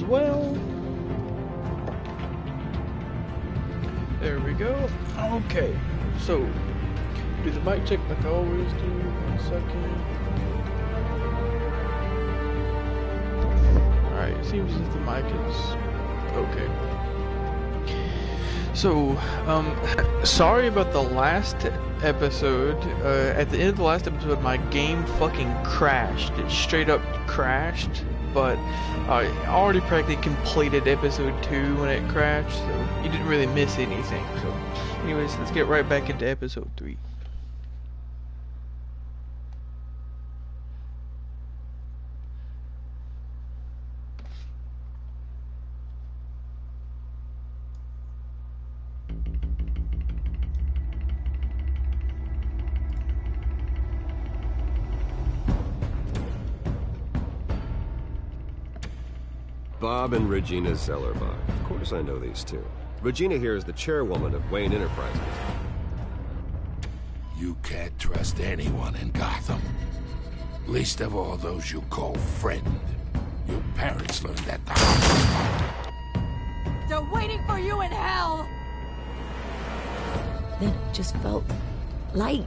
as well. There we go. Okay, so do the mic check like I always do. 1 second. Alright, seems as if the mic is okay. So, sorry about the last episode. At the end of the last episode, my game fucking crashed. It straight up crashed. But I already practically completed episode 2 when it crashed, so you didn't really miss anything. So, anyways, let's get right back into episode 3. Bob and Regina Zellerbach. Of course I know these two. Regina here is the chairwoman of Wayne Enterprises. You can't trust anyone in Gotham. Least of all those you call friend. Your parents learned that the hard way. They're waiting for you in hell! Then it just felt light.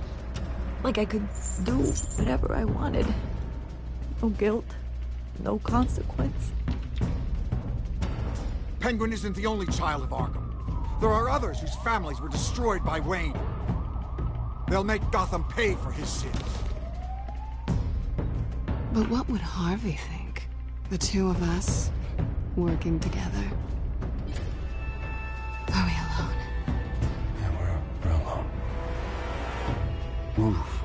Like I could do whatever I wanted. No guilt. No consequence. Penguin isn't the only child of Arkham. There are others whose families were destroyed by Wayne. They'll make Gotham pay for his sins. But what would Harvey think? The two of us, working together. Are we alone? Yeah, we're alone. Move.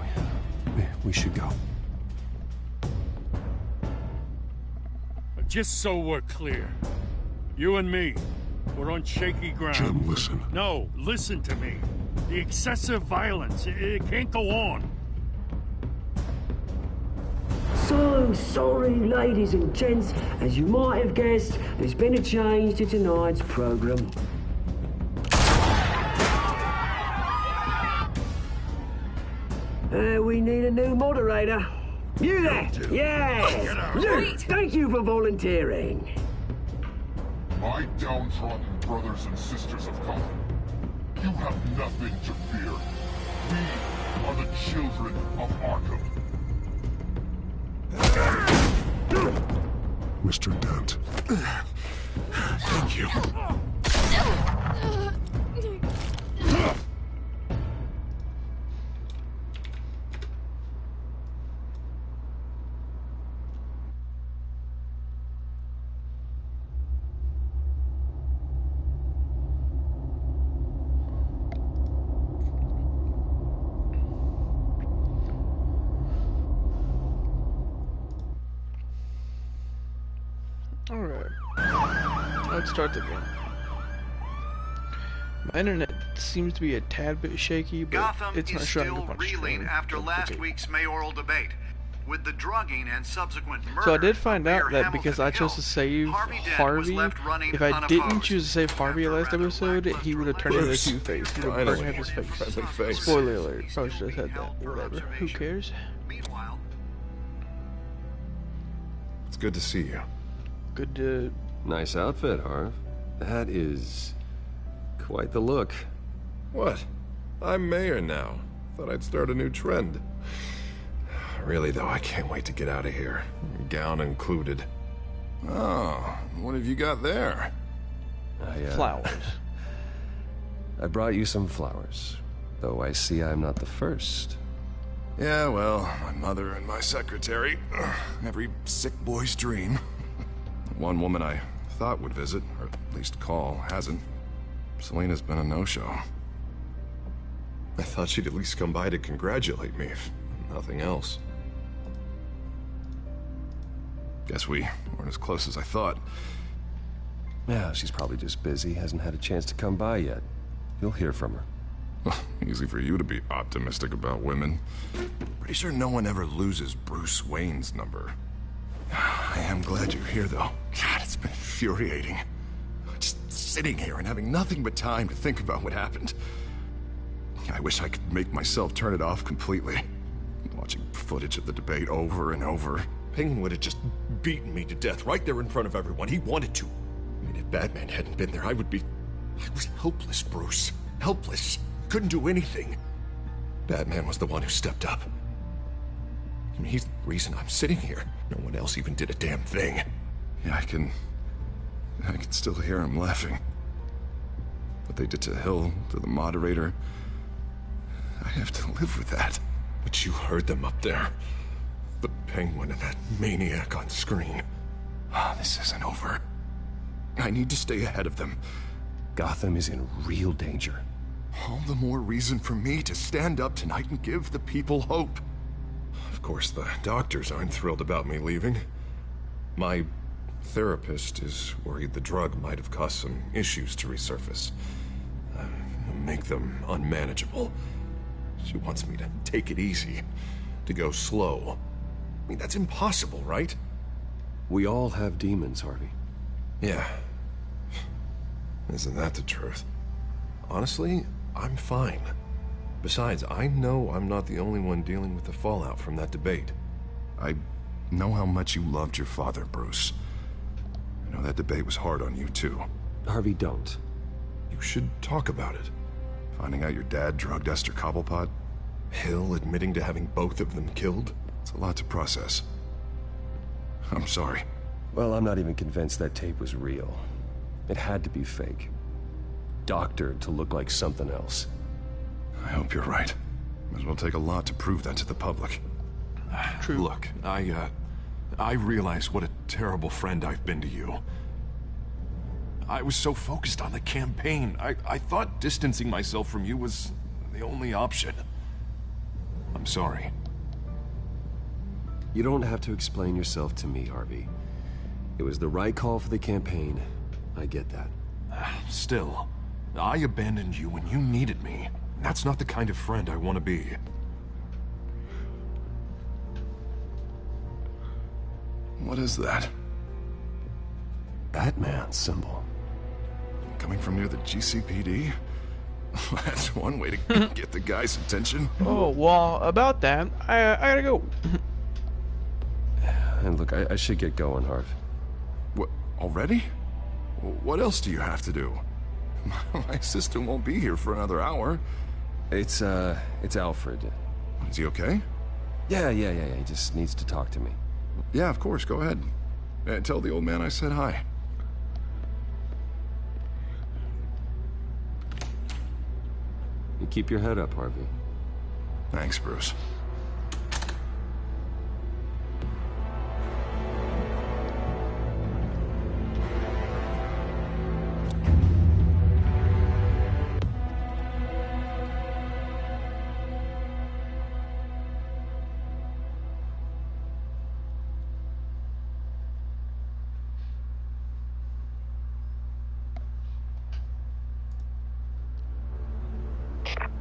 We should go. Just so we're clear. You and me, we're on shaky ground. Jim, listen. No, listen to me. The excessive violence, it can't go on. So sorry, ladies and gents. As you might have guessed, there's been a change to tonight's program. We need a new moderator. You there? Yeah! You! Thank you for volunteering. My downtrodden brothers and sisters of Gotham, you have nothing to fear. We are the children of Arkham. Mr. Dent. Thank you. Alright, let's start the game. My internet seems to be a tad bit shaky, but Gotham it's not is showing still up on reeling stream. after last week's mayoral debate. With the drugging and subsequent murder, So I did find out Mayor that because Hamilton I chose to save Harvey Dent was Harvey, left running if I didn't unopposed. choose to save Harvey last episode, he would have turned into Two-Face. He would have burned half his Friendly face. face. Spoiler alert, probably should have said that. Whatever, who cares? Meanwhile, It's good to see you. Good to... Nice outfit, Harv. That is quite the look. What? I'm mayor now. Thought I'd start a new trend. Really, though, I can't wait to get out of here. Gown included. Oh, what have you got there? flowers. I brought you some flowers, though I see I'm not the first. Yeah, well, my mother and my secretary. Every sick boy's dream. One woman I thought would visit, or at least call, hasn't. Selena's been a no-show. I thought she'd at least come by to congratulate me, if nothing else. Guess we weren't as close as I thought. Yeah, she's probably just busy, hasn't had a chance to come by yet. You'll hear from her. Easy for you to be optimistic about women. Pretty sure no one ever loses Bruce Wayne's number. I am glad you're here, though. God, it's been infuriating. Just sitting here and having nothing but time to think about what happened. I wish I could make myself turn it off completely. Watching footage of the debate over and over. Penguin would have just beaten me to death right there in front of everyone. He wanted to. I mean, if Batman hadn't been there, I was helpless, Bruce. Helpless. Couldn't do anything. Batman was the one who stepped up. I mean, he's the reason I'm sitting here. No one else even did a damn thing. Yeah, I can still hear him laughing. What they did to Hill, to the moderator, I have to live with that. But you heard them up there. The Penguin and that maniac on screen. This isn't over. I need to stay ahead of them. Gotham is in real danger. All the more reason for me to stand up tonight and give the people hope. Of course, the doctors aren't thrilled about me leaving. My therapist is worried the drug might have caused some issues to resurface. Make them unmanageable. She wants me to take it easy, to go slow. I mean, that's impossible, right? We all have demons, Harvey. Yeah. Isn't that the truth? Honestly, I'm fine. Besides, I know I'm not the only one dealing with the fallout from that debate. I know how much you loved your father, Bruce. I know that debate was hard on you, too. Harvey, don't. You should talk about it. Finding out your dad drugged Esther Cobblepot, Hill admitting to having both of them killed. It's a lot to process. I'm sorry. Well, I'm not even convinced that tape was real. It had to be fake. Doctored to look like something else. I hope you're right. Might as well take a lot to prove that to the public. True. Look, I realize what a terrible friend I've been to you. I was so focused on the campaign. I thought distancing myself from you was the only option. I'm sorry. You don't have to explain yourself to me, Harvey. It was the right call for the campaign. I get that. Still, I abandoned you when you needed me. That's not the kind of friend I want to be. What is that? Batman symbol. Coming from near the GCPD? That's one way to get the guy's attention. Oh, well, about that, I gotta go. And look, I should get going, Harv. What, already? What else do you have to do? My assistant won't be here for another hour. It's Alfred. Is he okay? Yeah, he just needs to talk to me. Yeah, of course, go ahead. Tell the old man I said hi. You keep your head up, Harvey. Thanks, Bruce.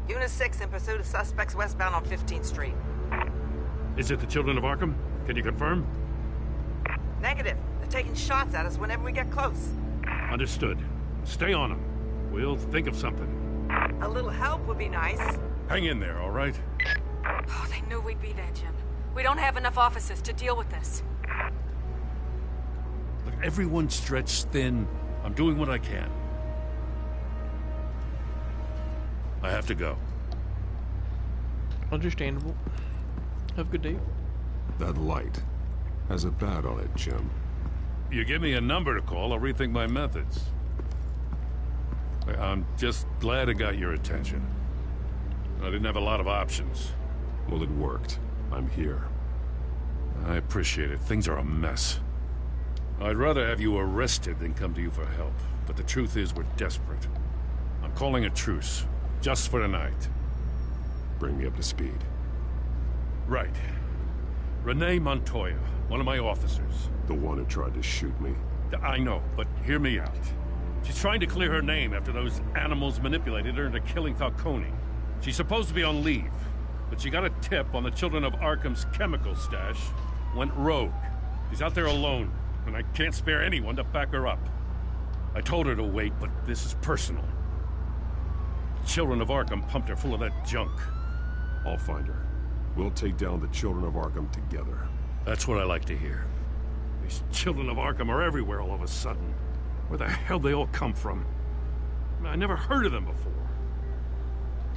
Unit 6 in pursuit of suspects westbound on 15th Street. Is it the Children of Arkham? Can you confirm? Negative. They're taking shots at us whenever we get close. Understood. Stay on them. We'll think of something. A little help would be nice. Hang in there, all right? Oh, they knew we'd be there, Jim. We don't have enough officers to deal with this. Look, everyone's stretched thin. I'm doing what I can. I have to go. Understandable. Have a good day. That light has a bat on it, Jim. You give me a number to call, I'll rethink my methods. I'm just glad it got your attention. I didn't have a lot of options. Well, it worked. I'm here. I appreciate it. Things are a mess. I'd rather have you arrested than come to you for help. But the truth is, we're desperate. I'm calling a truce. Just for tonight. Bring me up to speed. Right. Renee Montoya, one of my officers. The one who tried to shoot me. I know, but hear me out. She's trying to clear her name after those animals manipulated her into killing Falcone. She's supposed to be on leave, but she got a tip on the Children of Arkham's chemical stash, went rogue. She's out there alone, and I can't spare anyone to back her up. I told her to wait, but this is personal. Children of Arkham pumped her full of that junk. I'll find her. We'll take down the Children of Arkham together. That's what I like to hear. These children of Arkham are everywhere all of a sudden. Where the hell they all come from? I never heard of them before.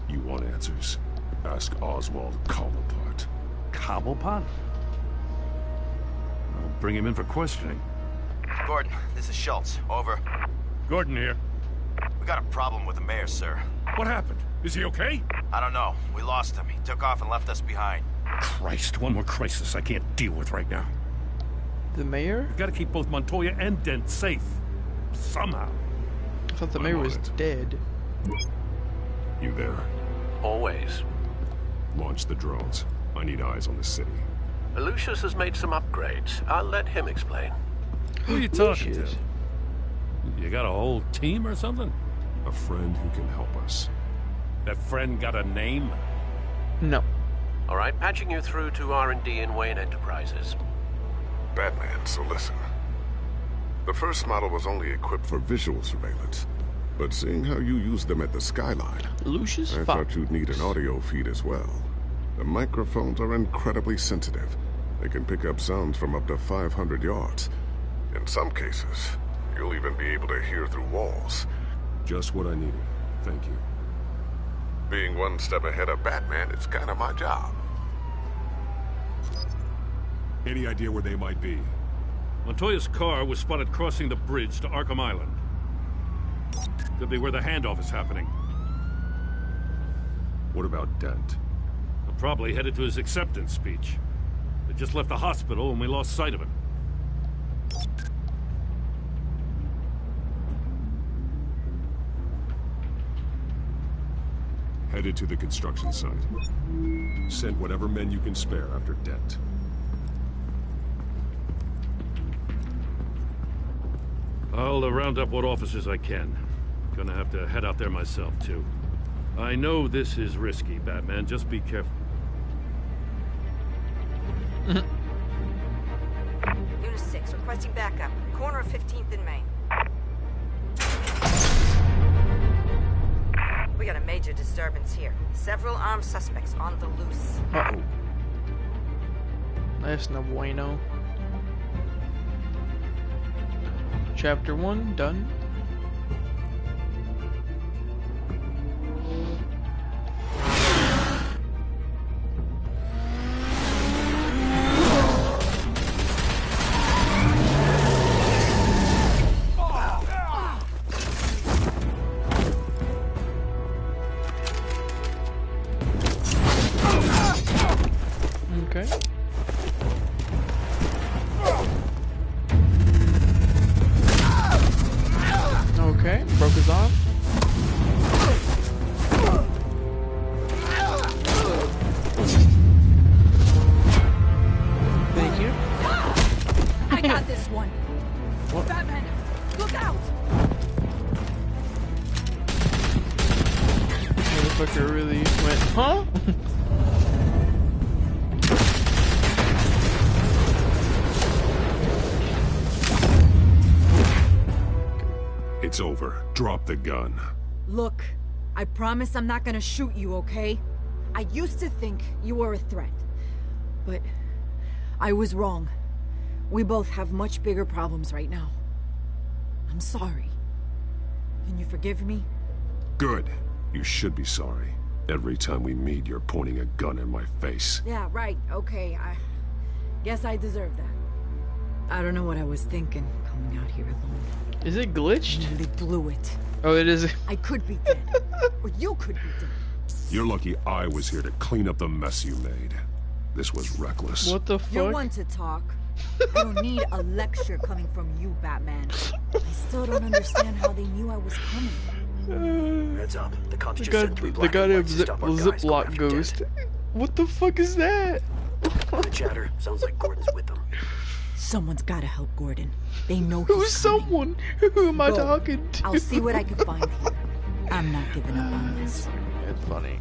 You want answers? Ask Oswald Cobblepot. Cobblepot? I'll bring him in for questioning. Gordon, this is Schultz. Over. Gordon here. We got a problem with the mayor, sir. What happened? Is he okay? I don't know. We lost him. He took off and left us behind. Christ, one more crisis I can't deal with right now. The mayor? We've got to keep both Montoya and Dent safe. Somehow. I thought the mayor was dead. You there? Always. Launch the drones. I need eyes on the city. Lucius has made some upgrades. I'll let him explain. Who are you talking to? You got a whole team or something? A friend who can help us. That friend got a name? No. All right, patching you through to R&D in Wayne Enterprises. Batman, so listen. The first model was only equipped for visual surveillance. But seeing how you use them at the skyline, Lucius I thought you'd need an audio feed as well. The microphones are incredibly sensitive. They can pick up sounds from up to 500 yards. In some cases, you'll even be able to hear through walls. Just what I needed. Thank you. Being one step ahead of Batman is kind of my job. Any idea where they might be? Montoya's car was spotted crossing the bridge to Arkham Island. Could be where the handoff is happening. What about Dent? I'm probably headed to his acceptance speech. They just left the hospital and we lost sight of him. Headed to the construction site. Send whatever men you can spare after Dent. I'll round up what officers I can. Gonna have to head out there myself, too. I know this is risky, Batman. Just be careful. Unit 6, requesting backup. Corner of 15th and Main. We got a major disturbance here. Several armed suspects on the loose. Uh-oh. That's no bueno. Chapter 1 done. Okay. Okay, broke his arm. Thank you. I got this one. What? Batman, look out! Motherfucker really went, huh? It's over. Drop the gun. Look, I promise I'm not gonna shoot you, okay? I used to think you were a threat. But I was wrong. We both have much bigger problems right now. I'm sorry. Can you forgive me? Good. You should be sorry. Every time we meet, you're pointing a gun in my face. Yeah, right. Okay, I guess I deserve that. I don't know what I was thinking, coming out here alone. Is it glitched? I nearly blew it. Oh, it is. I could be dead. Or you could be dead. You're lucky I was here to clean up the mess you made. This was reckless. What the fuck? You're one to talk. I don't need a lecture coming from you, Batman. I still don't understand how they knew I was coming. Heads up. The cops The just god, sent 3 the black and goddamn whites to stop our guys going Ziploc after ghost. Dent. What the fuck is that? The chatter sounds like Gordon's with them. Someone's gotta help Gordon. They know he's Who's coming. someone? Who am I Go. talking to? I'll see what I can find here. I'm not giving up on this. It's funny.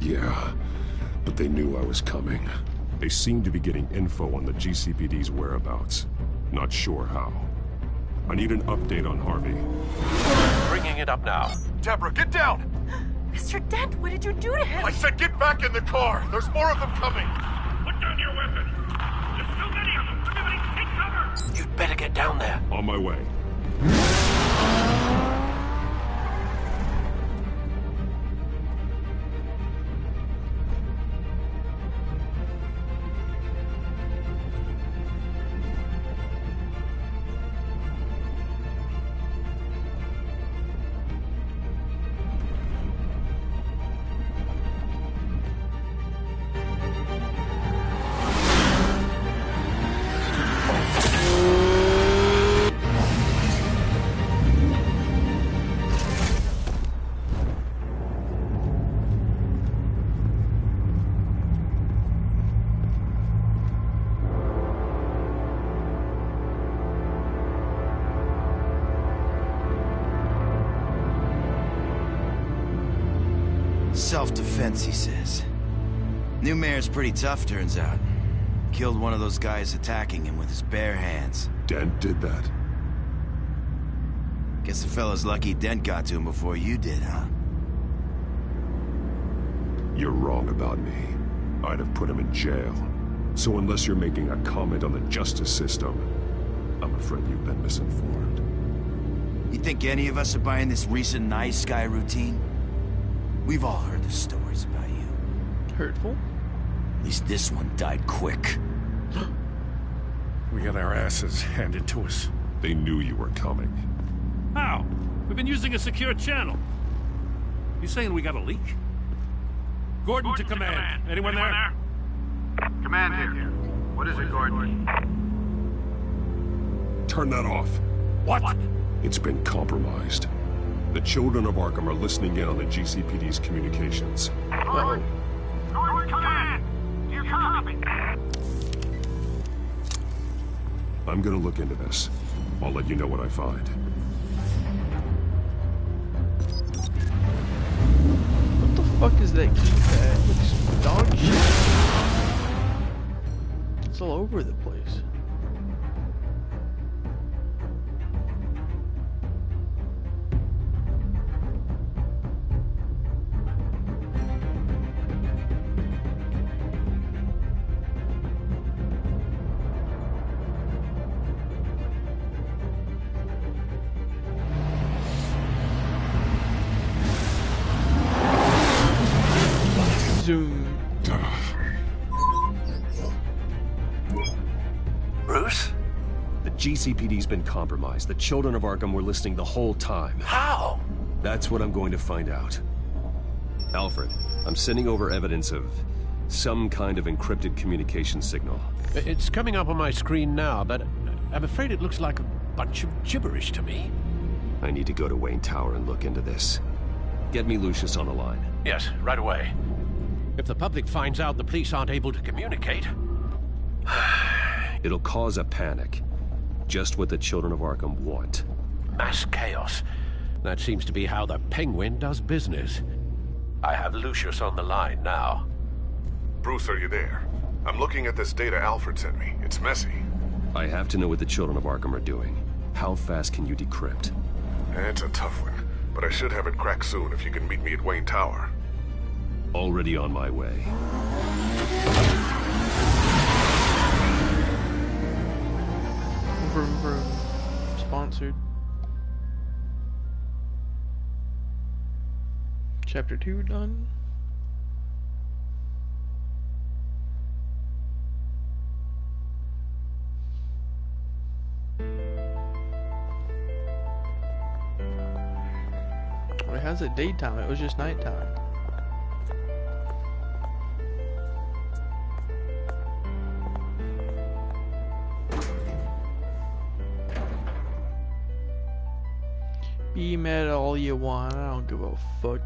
Yeah, but they knew I was coming. They seem to be getting info on the GCPD's whereabouts. Not sure how. I need an update on Harvey. Bringing it up now. Deborah, get down! Mr. Dent, what did you do to him? I said get back in the car! There's more of them coming! Put down your weapon! There's too many of them! Everybody take cover! You'd better get down there. On my way. Self-defense, he says. New mayor's pretty tough, turns out. Killed one of those guys attacking him with his bare hands. Dent did that? Guess the fella's lucky Dent got to him before you did, huh? You're wrong about me. I'd have put him in jail. So unless you're making a comment on the justice system, I'm afraid you've been misinformed. You think any of us are buying this recent nice guy routine? We've all heard the stories about you. Hurtful? At least this one died quick. We got our asses handed to us. They knew you were coming. How? We've been using a secure channel. You saying we got a leak? Gordon to command. Anyone there? Command here. What is it, Gordon? Turn that off. What? It's been compromised. The children of Arkham are listening in on the GCPD's communications. Gordon, command! Do you copy? I'm gonna look into this. I'll let you know what I find. What the fuck is that keypad? It looks dog shit. It's all over the place. Zoom. Bruce? The GCPD's been compromised. The children of Arkham were listening the whole time. How? That's what I'm going to find out. Alfred, I'm sending over evidence of some kind of encrypted communication signal. It's coming up on my screen now, but I'm afraid it looks like a bunch of gibberish to me. I need to go to Wayne Tower and look into this. Get me Lucius on the line. Yes, right away. If the public finds out the police aren't able to communicate... It'll cause a panic. Just what the children of Arkham want. Mass chaos. That seems to be how the Penguin does business. I have Lucius on the line now. Bruce, are you there? I'm looking at this data Alfred sent me. It's messy. I have to know what the children of Arkham are doing. How fast can you decrypt? It's a tough one, but I should have it cracked soon if you can meet me at Wayne Tower. Already on my way. Vroom vroom. Sponsored. Chapter 2 done. It has a daytime, it was just nighttime. Be mad all you want, I don't give a fuck.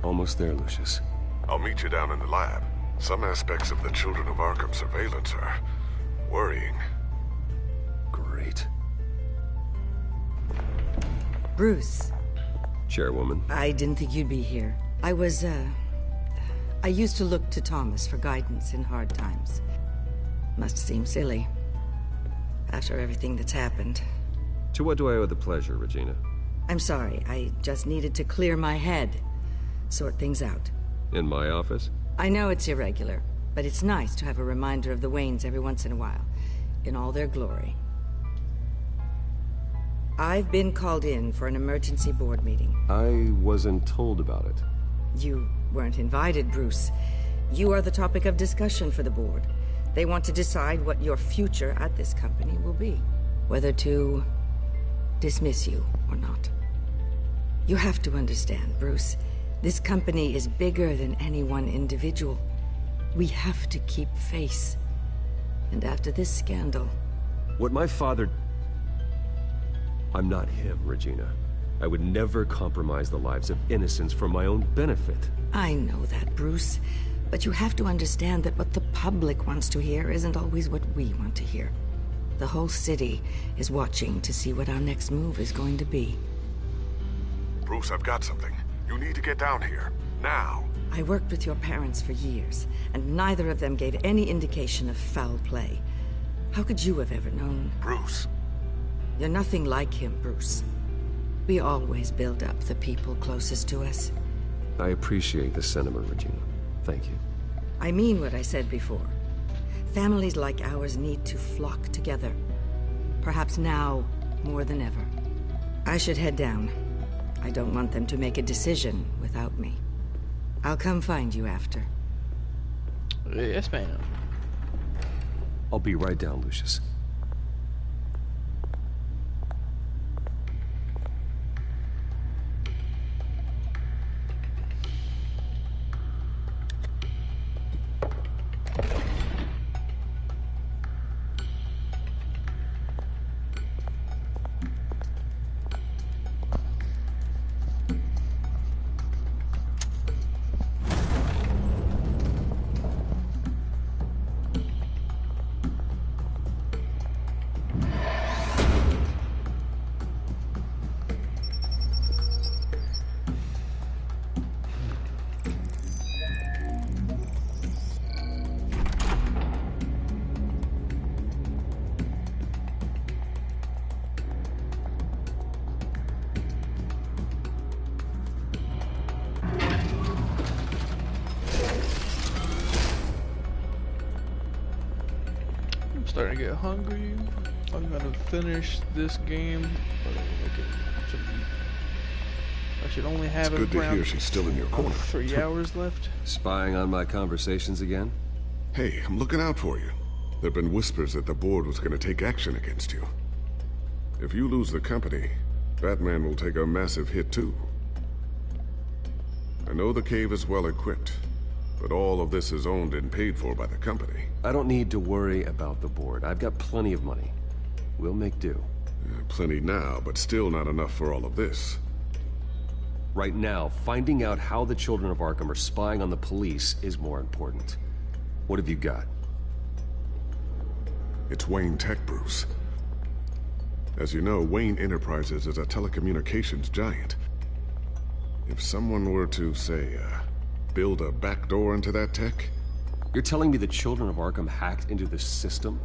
Almost there, Lucius. I'll meet you down in the lab. Some aspects of the Children of Arkham surveillance are worrying. Great. Bruce, Chairwoman. I didn't think you'd be here. I used to look to Thomas for guidance in hard times. Must seem silly. After everything that's happened. To what do I owe the pleasure, Regina? I'm sorry, I just needed to clear my head. Sort things out. In my office? I know it's irregular, but it's nice to have a reminder of the Waynes every once in a while. In all their glory. I've been called in for an emergency board meeting. I wasn't told about it. You weren't invited, Bruce. You are the topic of discussion for the board. They want to decide what your future at this company will be. Whether to dismiss you or not. You have to understand, Bruce. This company is bigger than any one individual. We have to keep face. And after this scandal... What my father... I'm not him, Regina. I would never compromise the lives of innocents for my own benefit. I know that, Bruce. But you have to understand that what the public wants to hear isn't always what we want to hear. The whole city is watching to see what our next move is going to be. Bruce, I've got something. You need to get down here. Now. I worked with your parents for years, and neither of them gave any indication of foul play. How could you have ever known? Bruce. You're nothing like him, Bruce. We always build up the people closest to us. I appreciate the sentiment, Regina. Thank you. I mean what I said before. Families like ours need to flock together. Perhaps now more than ever. I should head down. I don't want them to make a decision without me. I'll come find you after. Yes, ma'am. I'll be right down, Lucius. Starting to get hungry. I'm gonna finish this game. I should only have it's good to hear she's still in your corner. 3 hours left. Spying on my conversations again? Hey, I'm looking out for you. There've been whispers that the board was gonna take action against you. If you lose the company, Batman will take a massive hit too. I know the cave is well equipped, but all of this is owned and paid for by the company. I don't need to worry about the board. I've got plenty of money. We'll make do. Plenty now, but still not enough for all of this. Right now, finding out how the children of Arkham are spying on the police is more important. What have you got? It's Wayne Tech, Bruce. As you know, Wayne Enterprises is a telecommunications giant. If someone were to, say, build a backdoor into that tech... You're telling me the children of Arkham hacked into the system?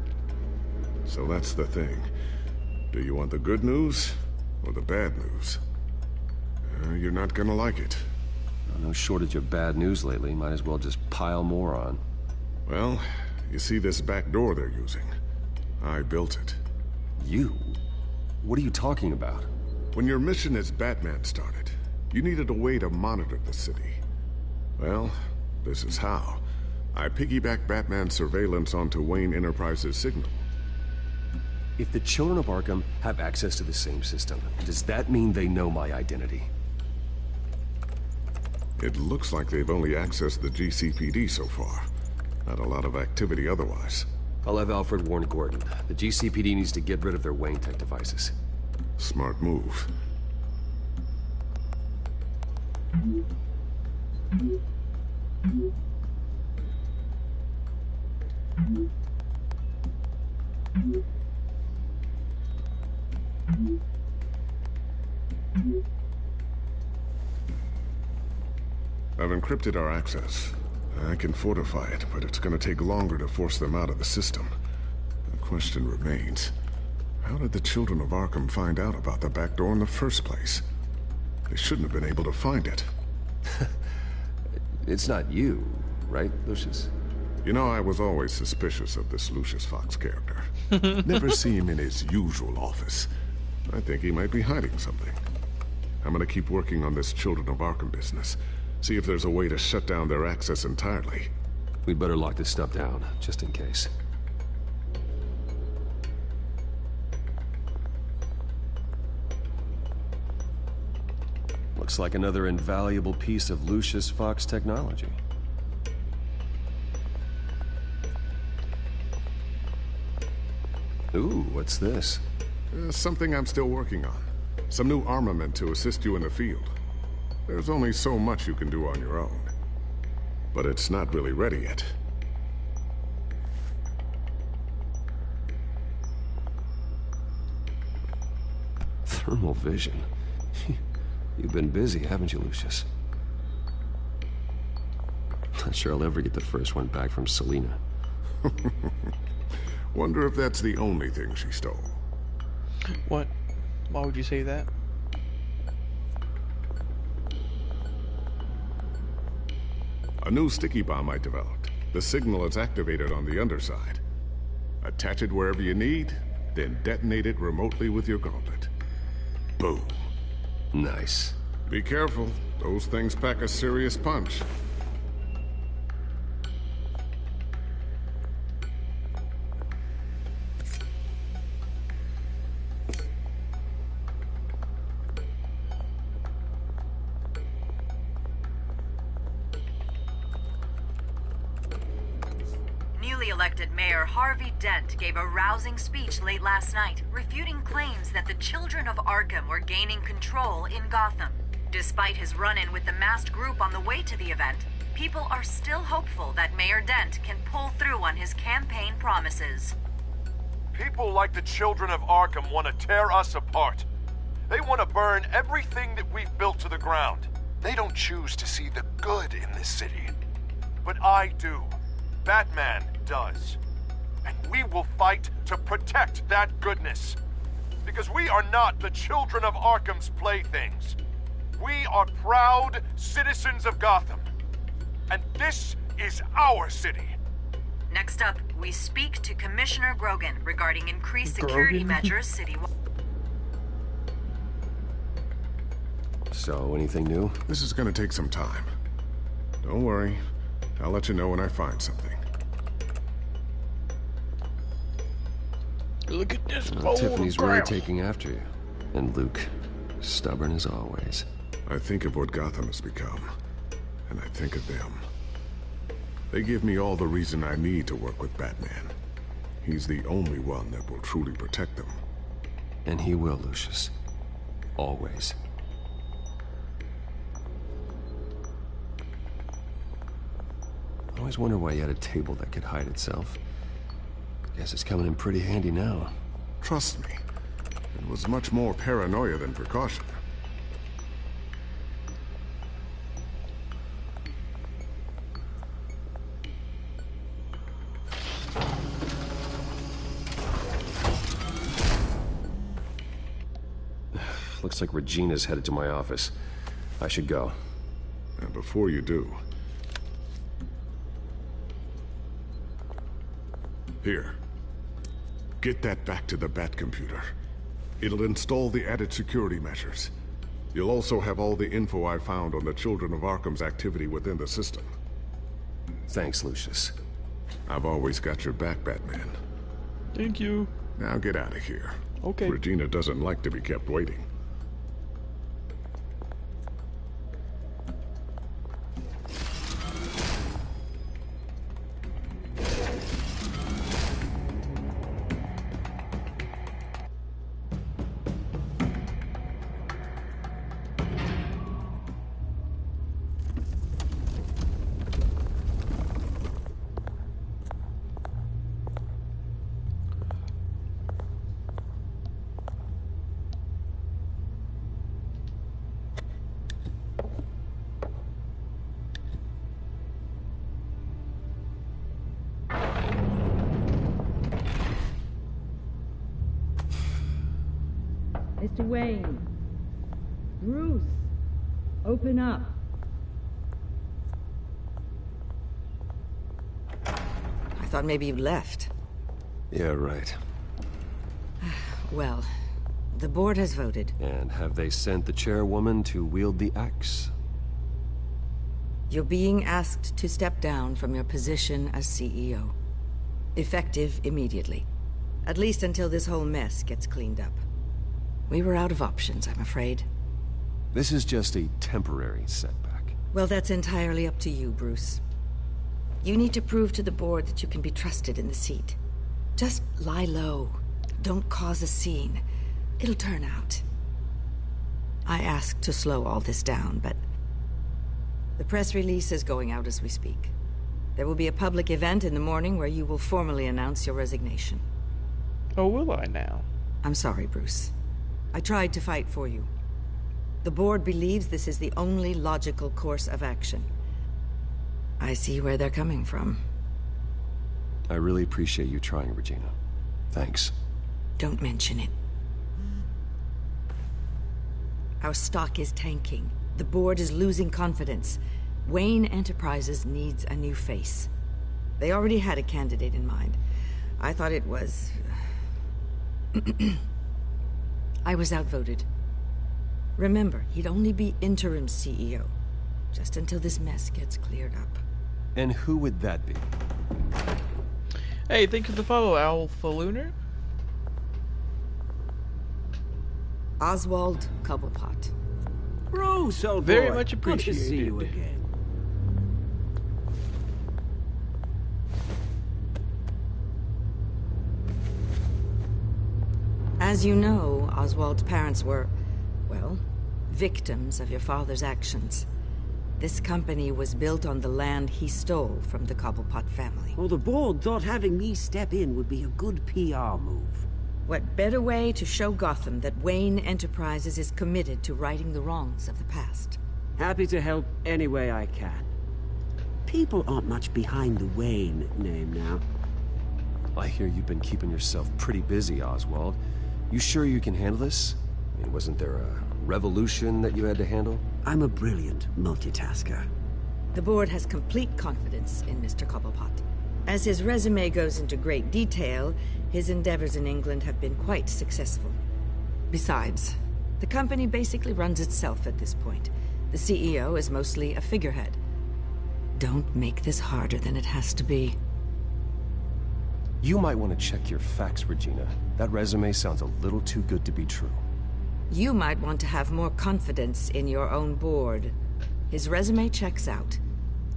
So that's the thing. Do you want the good news or the bad news? You're not gonna like it. No shortage of bad news lately. Might as well just pile more on. Well, you see this back door they're using? I built it. You? What are you talking about? When your mission as Batman started, you needed a way to monitor the city. Well, this is how. I piggybacked Batman's surveillance onto Wayne Enterprises' signal. If the children of Arkham have access to the same system, does that mean they know my identity? It looks like they've only accessed the GCPD so far. Not a lot of activity otherwise. I'll have Alfred warn Gordon. The GCPD needs to get rid of their Wayne Tech devices. Smart move. I've encrypted our access. I can fortify it, but it's gonna take longer to force them out of the system. The question remains, how did the children of Arkham find out about the back door in the first place? They shouldn't have been able to find it. It's not you, right, Lucius? You know, I was always suspicious of this Lucius Fox character. Never see him in his usual office. I think he might be hiding something. I'm gonna keep working on this Children of Arkham business. See if there's a way to shut down their access entirely. We'd better lock this stuff down, just in case. Looks like another invaluable piece of Lucius Fox technology. Ooh, what's this? Something I'm still working on. Some new armament to assist you in the field. There's only so much you can do on your own. But it's not really ready yet. Thermal vision. You've been busy, haven't you, Lucius? Not sure I'll ever get the first one back from Selina. Wonder if that's the only thing she stole. What? Why would you say that? A new sticky bomb I developed. The signal is activated on the underside. Attach it wherever you need, then detonate it remotely with your gauntlet. Boom. Nice. Be careful. Those things pack a serious punch. Elected Mayor Harvey Dent gave a rousing speech late last night, refuting claims that the children of Arkham were gaining control in Gotham. Despite his run-in with the masked group on the way to the event, people are still hopeful that Mayor Dent can pull through on his campaign promises. People like the children of Arkham want to tear us apart. They want to burn everything that we've built to the ground. They don't choose to see the good in this city. But I do. Batman does. And we will fight to protect that goodness. Because we are not the children of Arkham's playthings. We are proud citizens of Gotham. And this is our city. Next up, we speak to Commissioner Grogan regarding increased security measures citywide. So, anything new? This is gonna take some time. Don't worry. I'll let you know when I find something. Look at this Tiffany's really taking after you. And Luke, stubborn as always. I think of what Gotham has become, and I think of them. They give me all the reason I need to work with Batman. He's the only one that will truly protect them. And he will, Lucius. Always. I always wonder why you had a table that could hide itself. Guess it's coming in pretty handy now. Trust me, it was much more paranoia than precaution. Looks like Regina's headed to my office. I should go. And before you do... Here. Get that back to the Bat computer. It'll install the added security measures. You'll also have all the info I found on the Children of Arkham's activity within the system. Thanks, Lucius. I've always got your back, Batman. Thank you. Now get out of here. Okay. Regina doesn't like to be kept waiting. Mr. Wayne. Bruce, open up. I thought maybe you left. Yeah, right. Well, the board has voted. And have they sent the chairwoman to wield the axe? You're being asked to step down from your position as CEO. Effective immediately. At least until this whole mess gets cleaned up. We were out of options, I'm afraid. This is just a temporary setback. Well, that's entirely up to you, Bruce. You need to prove to the board that you can be trusted in the seat. Just lie low. Don't cause a scene. It'll turn out. I asked to slow all this down, but the press release is going out as we speak. There will be a public event in the morning where you will formally announce your resignation. Oh, will I now? I'm sorry, Bruce. I tried to fight for you. The board believes this is the only logical course of action. I see where they're coming from. I really appreciate you trying, Regina. Thanks. Don't mention it. Our stock is tanking. The board is losing confidence. Wayne Enterprises needs a new face. They already had a candidate in mind. I thought it was... I was outvoted. Remember, he'd only be interim CEO. Just until this mess gets cleared up. And who would that be? Hey, thank you for the follow, Alpha Lunar. Oswald Cobblepot. Bruce, old Very boy. much appreciated. Good to see you again. As you know, Oswald's parents were, well, victims of your father's actions. This company was built on the land he stole from the Cobblepot family. Well, the board thought having me step in would be a good PR move. What better way to show Gotham that Wayne Enterprises is committed to righting the wrongs of the past? Happy to help any way I can. People aren't much behind the Wayne name now. I hear you've been keeping yourself pretty busy, Oswald. You sure you can handle this? I mean, wasn't there a revolution that you had to handle? I'm a brilliant multitasker. The board has complete confidence in Mr. Cobblepot. As his resume goes into great detail, his endeavors in England have been quite successful. Besides, the company basically runs itself at this point. The CEO is mostly a figurehead. Don't make this harder than it has to be. You might want to check your facts, Regina. That resume sounds a little too good to be true. You might want to have more confidence in your own board. His resume checks out,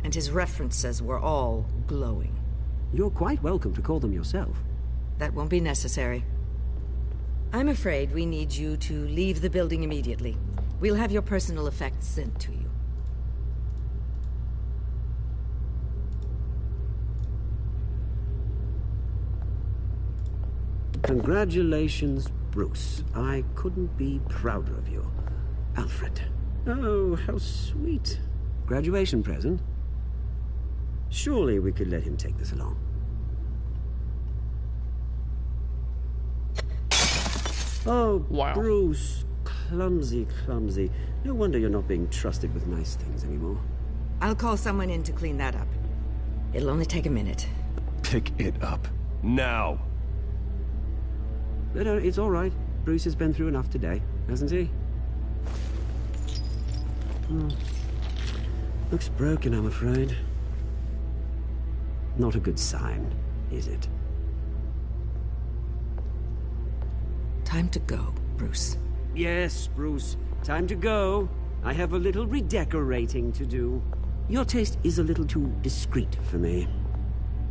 and his references were all glowing. You're quite welcome to call them yourself. That won't be necessary. I'm afraid we need you to leave the building immediately. We'll have your personal effects sent to you. Congratulations, Bruce. I couldn't be prouder of you. Alfred. Oh, how sweet. Graduation present? Surely we could let him take this along. Oh, wow. Bruce. Clumsy, clumsy. No wonder you're not being trusted with nice things anymore. I'll call someone in to clean that up. It'll only take a minute. Pick it up. Now! No, it's all right. Bruce has been through enough today, hasn't he? Looks broken, I'm afraid. Not a good sign, is it? Time to go, Bruce. Yes, Bruce. Time to go. I have a little redecorating to do. Your taste is a little too discreet for me.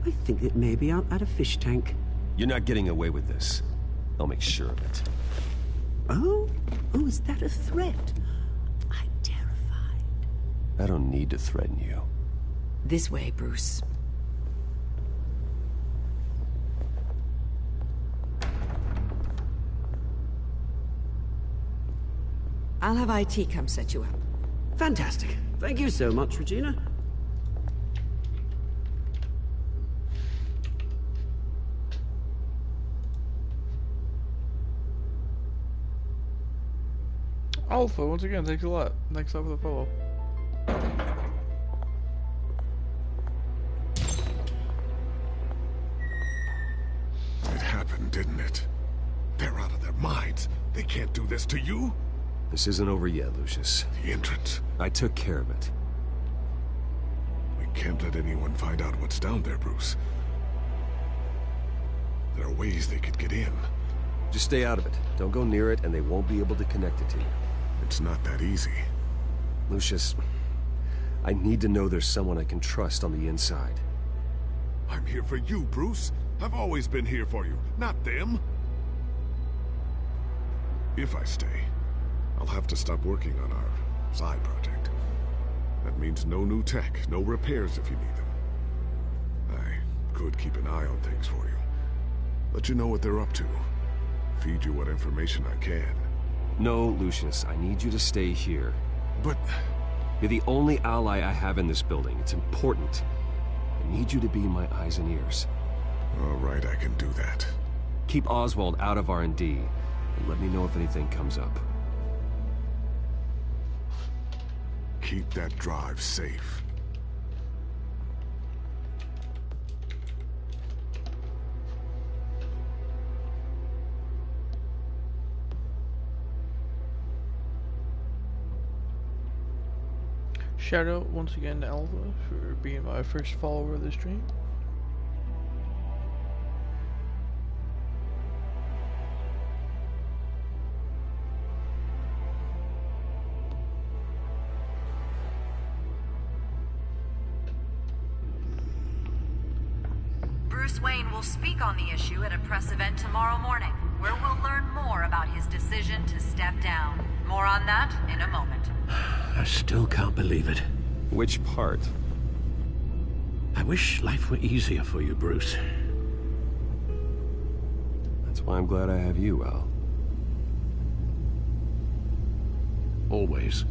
I think that maybe I'm at a fish tank. You're not getting away with this. I'll make sure of it. Oh? Oh, is that a threat? I'm terrified. I don't need to threaten you. This way, Bruce. I'll have IT come set you up. Fantastic. Thank you so much, Regina. Alpha, once again, thanks a lot. Thanks a lot for the follow. It happened, didn't it? They're out of their minds. They can't do this to you? This isn't over yet, Lucius. The entrance. I took care of it. We can't let anyone find out what's down there, Bruce. There are ways they could get in. Just stay out of it. Don't go near it, and they won't be able to connect it to you. It's not that easy. Lucius, I need to know there's someone I can trust on the inside. I'm here for you, Bruce. I've always been here for you, not them. If I stay, I'll have to stop working on our side project. That means no new tech, no repairs if you need them. I could keep an eye on things for you. Let you know what they're up to. Feed you what information I can. No, Lucius, I need you to stay here. But... You're the only ally I have in this building. It's important. I need you to be my eyes and ears. All right, I can do that. Keep Oswald out of R&D, and let me know if anything comes up. Keep that drive safe. Shout out once again to Alpha for being my first follower of the stream. Bruce Wayne will speak on the issue at a press event tomorrow morning, where we'll learn more about his decision to step down. More on that in a moment. I still can't believe it. Which part? I wish life were easier for you, Bruce. That's why I'm glad I have you, Al. Always.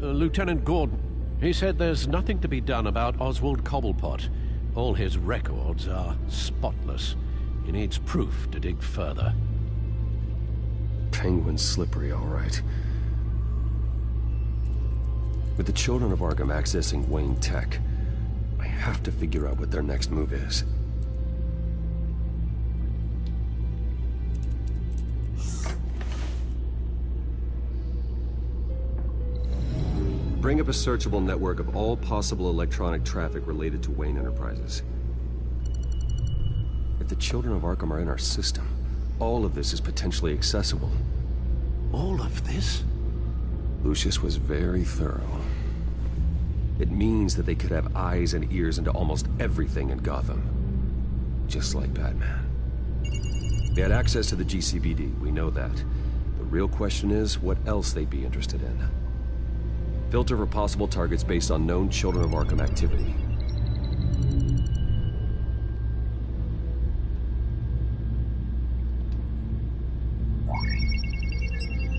Lieutenant Gordon, he said there's nothing to be done about Oswald Cobblepot. All his records are spotless. He needs proof to dig further. Penguin's slippery, all right. With the children of Arkham accessing Wayne Tech, I have to figure out what their next move is. Bring up a searchable network of all possible electronic traffic related to Wayne Enterprises. If the children of Arkham are in our system, all of this is potentially accessible. All of this? Lucius was very thorough. It means that they could have eyes and ears into almost everything in Gotham. Just like Batman. They had access to the GCPD, we know that. The real question is, what else they'd be interested in. Filter for possible targets based on known Children of Arkham activity.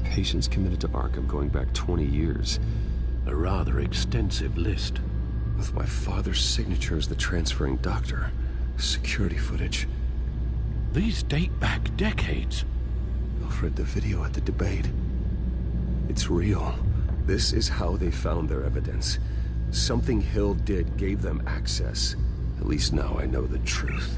Patients committed to Arkham going back 20 years. A rather extensive list. With my father's signature as the transferring doctor. Security footage. These date back decades. Alfred, the video at the debate. It's real. This is how they found their evidence. Something Hill did gave them access. At least now I know the truth.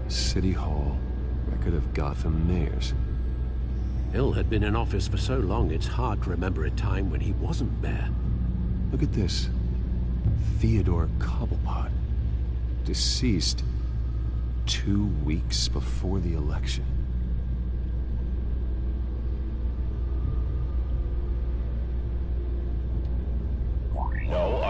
City Hall. Record of Gotham mayors. Hill had been in office for so long, it's hard to remember a time when he wasn't mayor. Look at this. Theodore Cobblepot. Deceased 2 weeks before the election. No,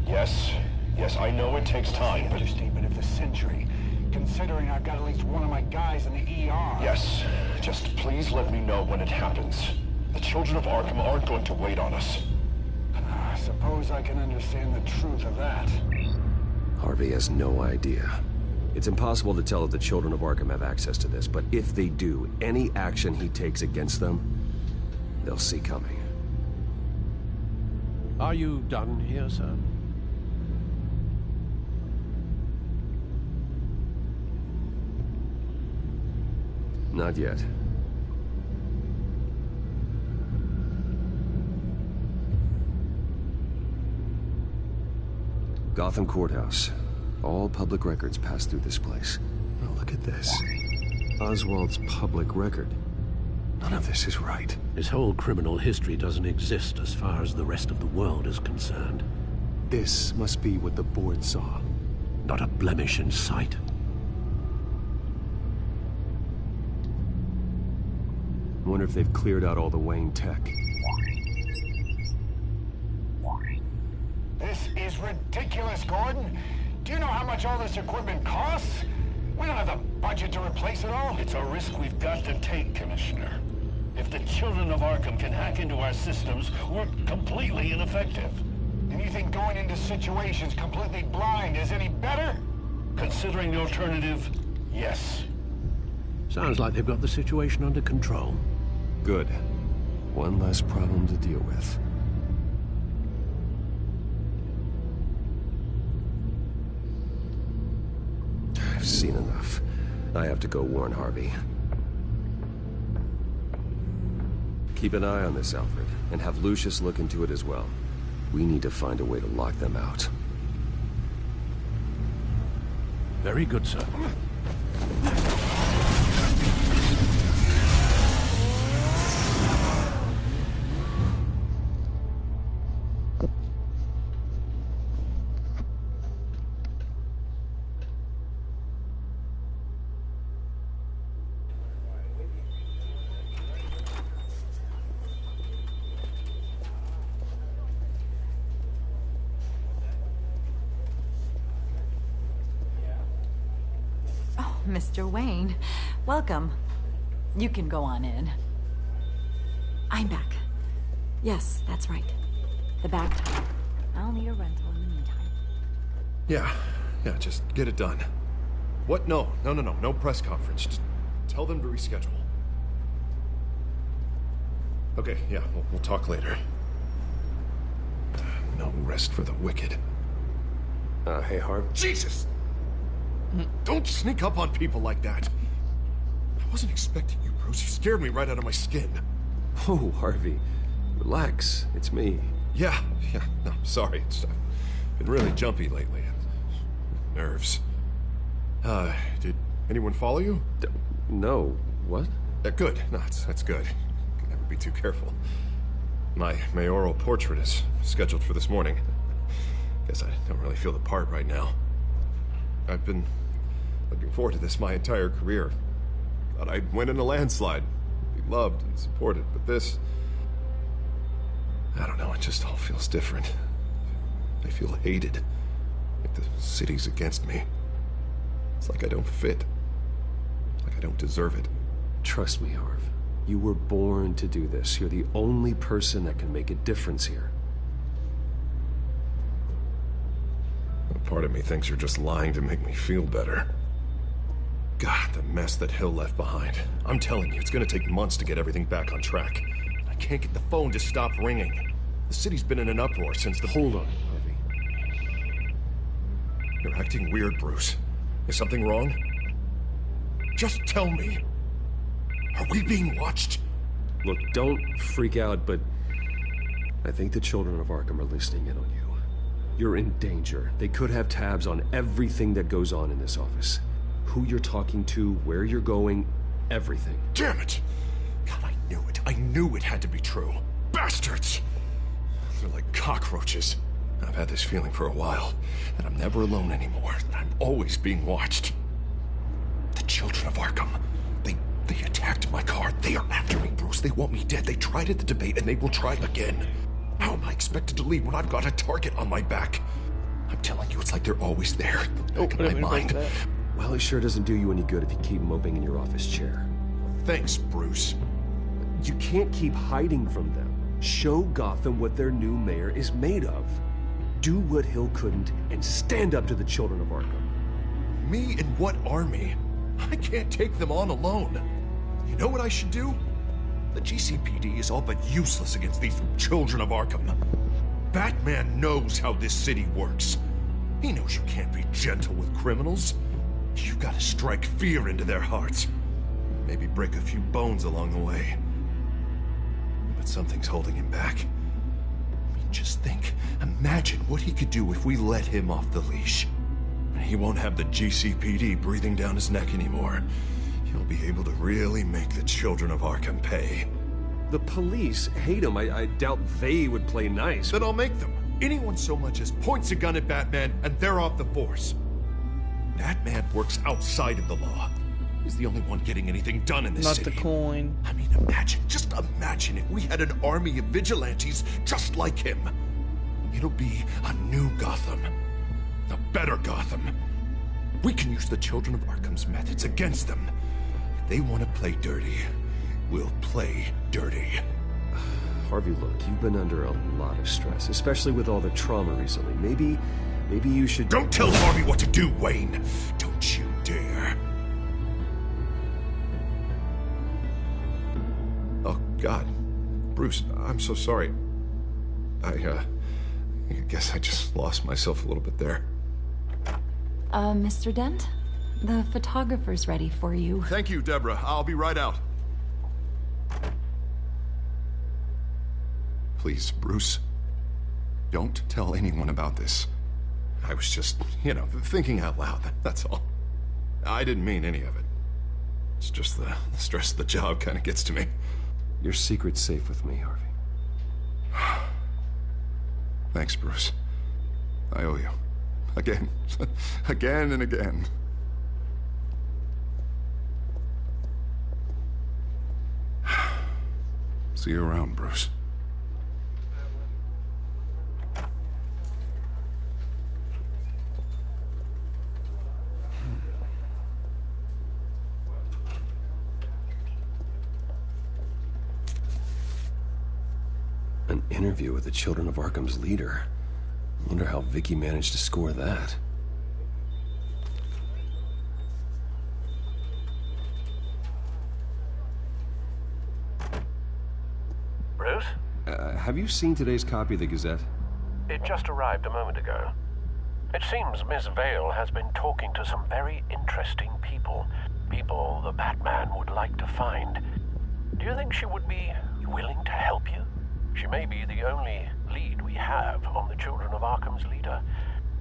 Yes, I know it takes time, but... Understatement of the century, considering I've got at least one of my guys in the ER. Yes, just please let me know when it happens. The children of Arkham aren't going to wait on us. I suppose I can understand the truth of that. Harvey has no idea. It's impossible to tell if the children of Arkham have access to this, but if they do, any action he takes against them, they'll see coming. Are you done here, sir? Not yet. Gotham Courthouse. All public records pass through this place. Oh, look at this. Oswald's public record. None of this is right. His whole criminal history doesn't exist as far as the rest of the world is concerned. This must be what the board saw. Not a blemish in sight. Wonder if they've cleared out all the Wayne tech. This is ridiculous, Gordon. Do you know how much all this equipment costs? We don't have the budget to replace it all. It's a risk we've got to take, Commissioner. If the children of Arkham can hack into our systems, we're completely ineffective. And you think going into situations completely blind is any better? Considering the alternative, yes. Sounds like they've got the situation under control. Good. One less problem to deal with. I've seen enough. I have to go warn Harvey. Keep an eye on this, Alfred, and have Lucius look into it as well. We need to find a way to lock them out. Very good, sir. Mr. Wayne, welcome. You can go on in. I'm back. Yes, that's right. The back. I'll need a rental in the meantime. Yeah, just get it done. What? No press conference. Just tell them to reschedule. Okay, yeah, we'll talk later. No rest for the wicked. Hey, Harv. Jesus! Don't sneak up on people like that. I wasn't expecting you, Bruce. You scared me right out of my skin. Oh, Harvey. Relax. It's me. Yeah, no, sorry. I've been really jumpy lately. Nerves. Did anyone follow you? No. What? Good. No, that's good. Can never be too careful. My mayoral portrait is scheduled for this morning. Guess I don't really feel the part right now. I've been looking forward to this my entire career. Thought I'd win in a landslide, be loved and supported, but this... I don't know, it just all feels different. I feel hated, like the city's against me. It's like I don't fit, like I don't deserve it. Trust me, Harv. You were born to do this. You're the only person that can make a difference here. Part of me thinks you're just lying to make me feel better. God, the mess that Hill left behind. I'm telling you, it's gonna take months to get everything back on track. I can't get the phone to stop ringing. The city's been in an uproar since the... Hold on, Harvey. You're acting weird, Bruce. Is something wrong? Just tell me. Are we being watched? Look, don't freak out, but... I think the children of Arkham are listening in on you. You're in danger. They could have tabs on everything that goes on in this office. Who you're talking to, where you're going, everything. Damn it! God, I knew it. I knew it had to be true. Bastards! They're like cockroaches. I've had this feeling for a while, that I'm never alone anymore, that I'm always being watched. The children of Arkham, they attacked my car. They are after me, Bruce. They want me dead. They tried at the debate, and they will try again. How am I expected to leave when I've got a target on my back? I'm telling you, it's like they're always there. Back in my mind. Well, it sure doesn't do you any good if you keep moping in your office chair. Thanks, Bruce. You can't keep hiding from them. Show Gotham what their new mayor is made of. Do what Hill couldn't and stand up to the children of Arkham. Me and what army? I can't take them on alone. You know what I should do? The GCPD is all but useless against these children of Arkham. Batman knows how this city works. He knows you can't be gentle with criminals. You gotta strike fear into their hearts. Maybe break a few bones along the way. But something's holding him back. I mean, just think. Imagine what he could do if we let him off the leash. He won't have the GCPD breathing down his neck anymore. He'll be able to really make the children of Arkham pay. The police hate him. I doubt they would play nice. Then I'll make them. Anyone so much as points a gun at Batman, and they're off the force. Batman works outside of the law. He's the only one getting anything done in this city. Not the coin. I mean, just imagine if we had an army of vigilantes just like him. It'll be a new Gotham. A better Gotham. We can use the children of Arkham's methods against them. If they want to play dirty, we'll play dirty. Harvey, look, you've been under a lot of stress, especially with all the trauma recently. Maybe you should... Don't tell Harvey what to do, Wayne! Don't you dare! Oh, God. Bruce, I'm so sorry. I guess I just lost myself a little bit there. Mr. Dent? The photographer's ready for you. Thank you, Deborah. I'll be right out. Please, Bruce, don't tell anyone about this. I was just, thinking out loud, that's all. I didn't mean any of it. It's just the stress of the job kind of gets to me. Your secret's safe with me, Harvey. Thanks, Bruce. I owe you. Again. Again and again. See you around, Bruce. An interview with the Children of Arkham's leader. Wonder how Vicky managed to score that. Bruce? Have you seen today's copy of the Gazette? It just arrived a moment ago. It seems Miss Vale has been talking to some very interesting people. People the Batman would like to find. Do you think she would be willing to help you? She may be the only lead we have on the Children of Arkham's leader.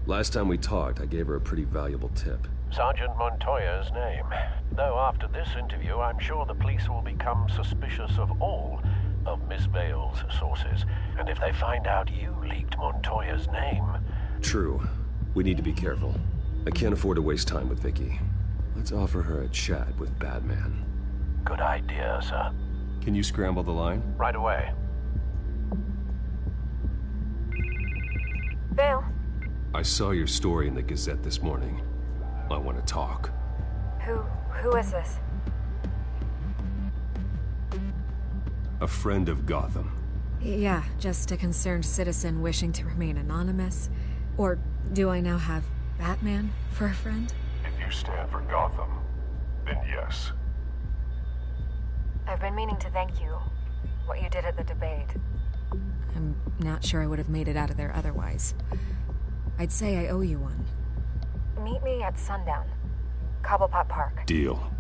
Last time we talked, I gave her a pretty valuable tip. Sergeant Montoya's name. Though after this interview, I'm sure the police will become suspicious of all of Miss Vale's sources. And if they find out you leaked Montoya's name... True. We need to be careful. I can't afford to waste time with Vicky. Let's offer her a chat with Batman. Good idea, sir. Can you scramble the line? Right away. Vale? I saw your story in the Gazette this morning. I want to talk. Who is this? A friend of Gotham. Yeah, just a concerned citizen wishing to remain anonymous. Or do I now have Batman for a friend? If you stand for Gotham, then yes. I've been meaning to thank you. What you did at the debate. I'm not sure I would have made it out of there otherwise. I'd say I owe you one. Meet me at sundown. Cobblepot Park. Deal.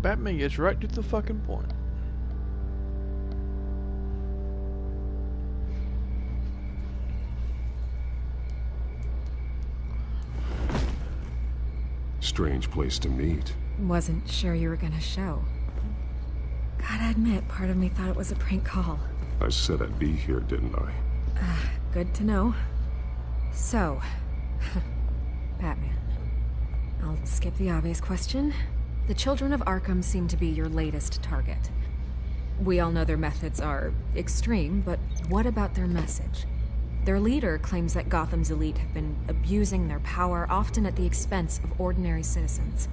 Batman gets right to the fucking point. Strange place to meet. Wasn't sure you were gonna show. Gotta admit, part of me thought it was a prank call. I said I'd be here, didn't I? Good to know. So, Batman. I'll skip the obvious question. The Children of Arkham seem to be your latest target. We all know their methods are extreme, but what about their message? Their leader claims that Gotham's elite have been abusing their power, often at the expense of ordinary citizens.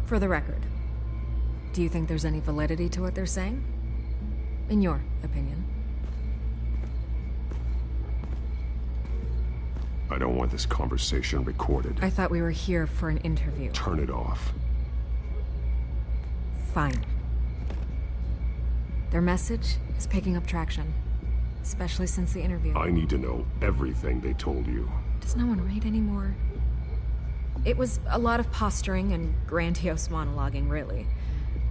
For the record, do you think there's any validity to what they're saying? In your opinion? I don't want this conversation recorded. I thought we were here for an interview. Turn it off. Fine. Their message is picking up traction. Especially since the interview. I need to know everything they told you. Does no one read anymore? It was a lot of posturing and grandiose monologuing, really.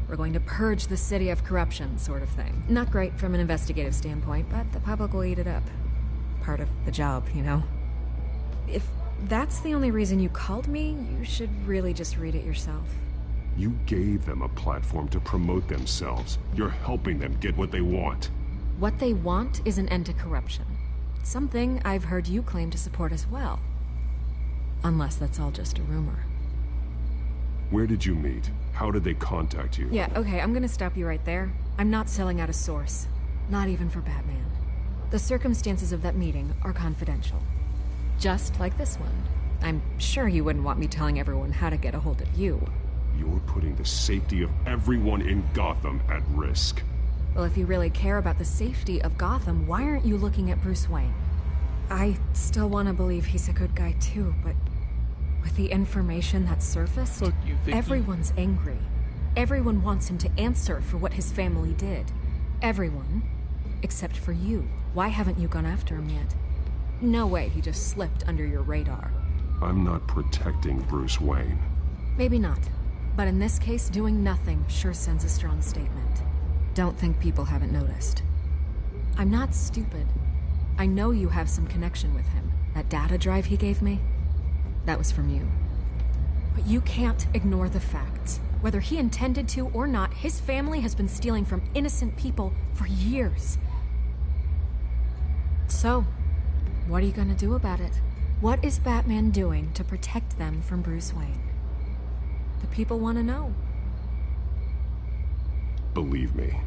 We're going to purge the city of corruption, sort of thing. Not great from an investigative standpoint, but the public will eat it up. Part of the job, you know? If that's the only reason you called me, you should really just read it yourself. You gave them a platform to promote themselves. You're helping them get what they want. What they want is an end to corruption. Something I've heard you claim to support as well. Unless that's all just a rumor. Where did you meet? How did they contact you? Yeah, okay, I'm gonna stop you right there. I'm not selling out a source. Not even for Batman. The circumstances of that meeting are confidential. Just like this one. I'm sure you wouldn't want me telling everyone how to get a hold of you. You're putting the safety of everyone in Gotham at risk. Well, if you really care about the safety of Gotham, why aren't you looking at Bruce Wayne? I still want to believe he's a good guy too, but with the information that surfaced, Fuck you, Vicky. Everyone's angry. Everyone wants him to answer for what his family did. Everyone, except for you. Why haven't you gone after him yet? No way he just slipped under your radar. I'm not protecting Bruce Wayne. Maybe not. But in this case, doing nothing sure sends a strong statement. Don't think people haven't noticed. I'm not stupid. I know you have some connection with him. That data drive he gave me, that was from you. But you can't ignore the facts. Whether he intended to or not, his family has been stealing from innocent people for years. So, what are you gonna do about it? What is Batman doing to protect them from Bruce Wayne? The people want to know. Believe me,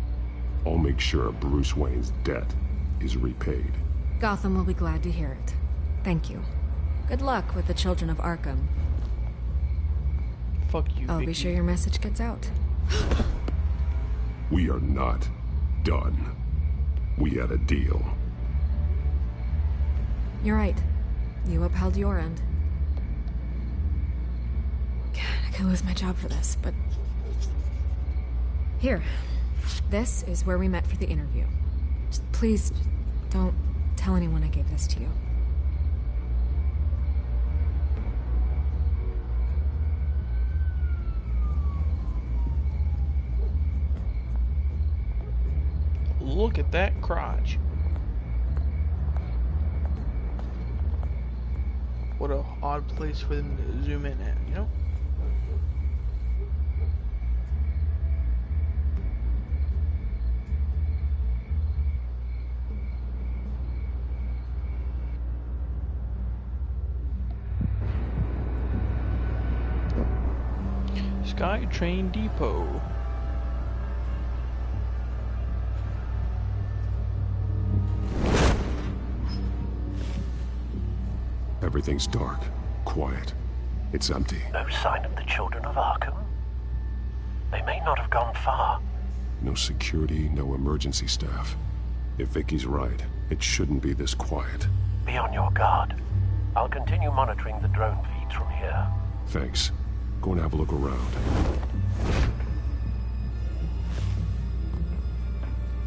I'll make sure Bruce Wayne's debt is repaid. Gotham will be glad to hear it. Thank you. Good luck with the children of Arkham. Fuck you, I'll be sure your message gets out. We are not done. We had a deal. You're right. You upheld your end. God, I could lose my job for this, but... Here. This is where we met for the interview. Just please, don't tell anyone I gave this to you. Look at that crotch. What a odd place for them to zoom in at, you know? SkyTrain Depot. Everything's dark, quiet. It's empty. No sign of the children of Arkham? They may not have gone far. No security, no emergency staff. If Vicky's right, it shouldn't be this quiet. Be on your guard. I'll continue monitoring the drone feeds from here. Thanks. Go and have a look around.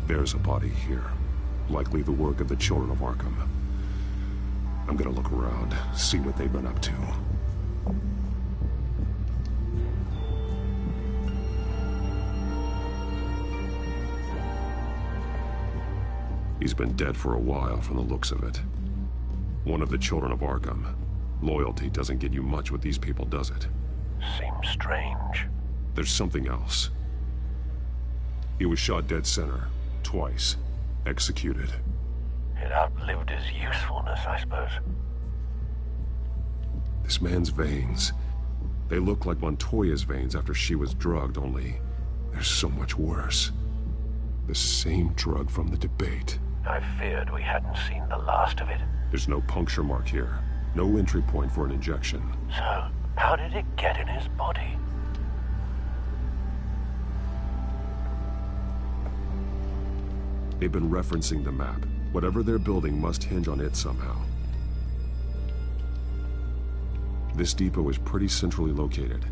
There's a body here. Likely the work of the children of Arkham. I'm gonna look around, see what they've been up to. He's been dead for a while from the looks of it. One of the children of Arkham. Loyalty doesn't get you much with these people, does it? Seems strange. There's something else. He was shot dead center, twice, executed. It outlived his usefulness, I suppose. This man's veins. They look like Montoya's veins after she was drugged, only they're so much worse. The same drug from the debate. I feared we hadn't seen the last of it. There's no puncture mark here. No entry point for an injection. So, how did it get in his body? They've been referencing the map. Whatever they're building must hinge on it somehow. This depot is pretty centrally located.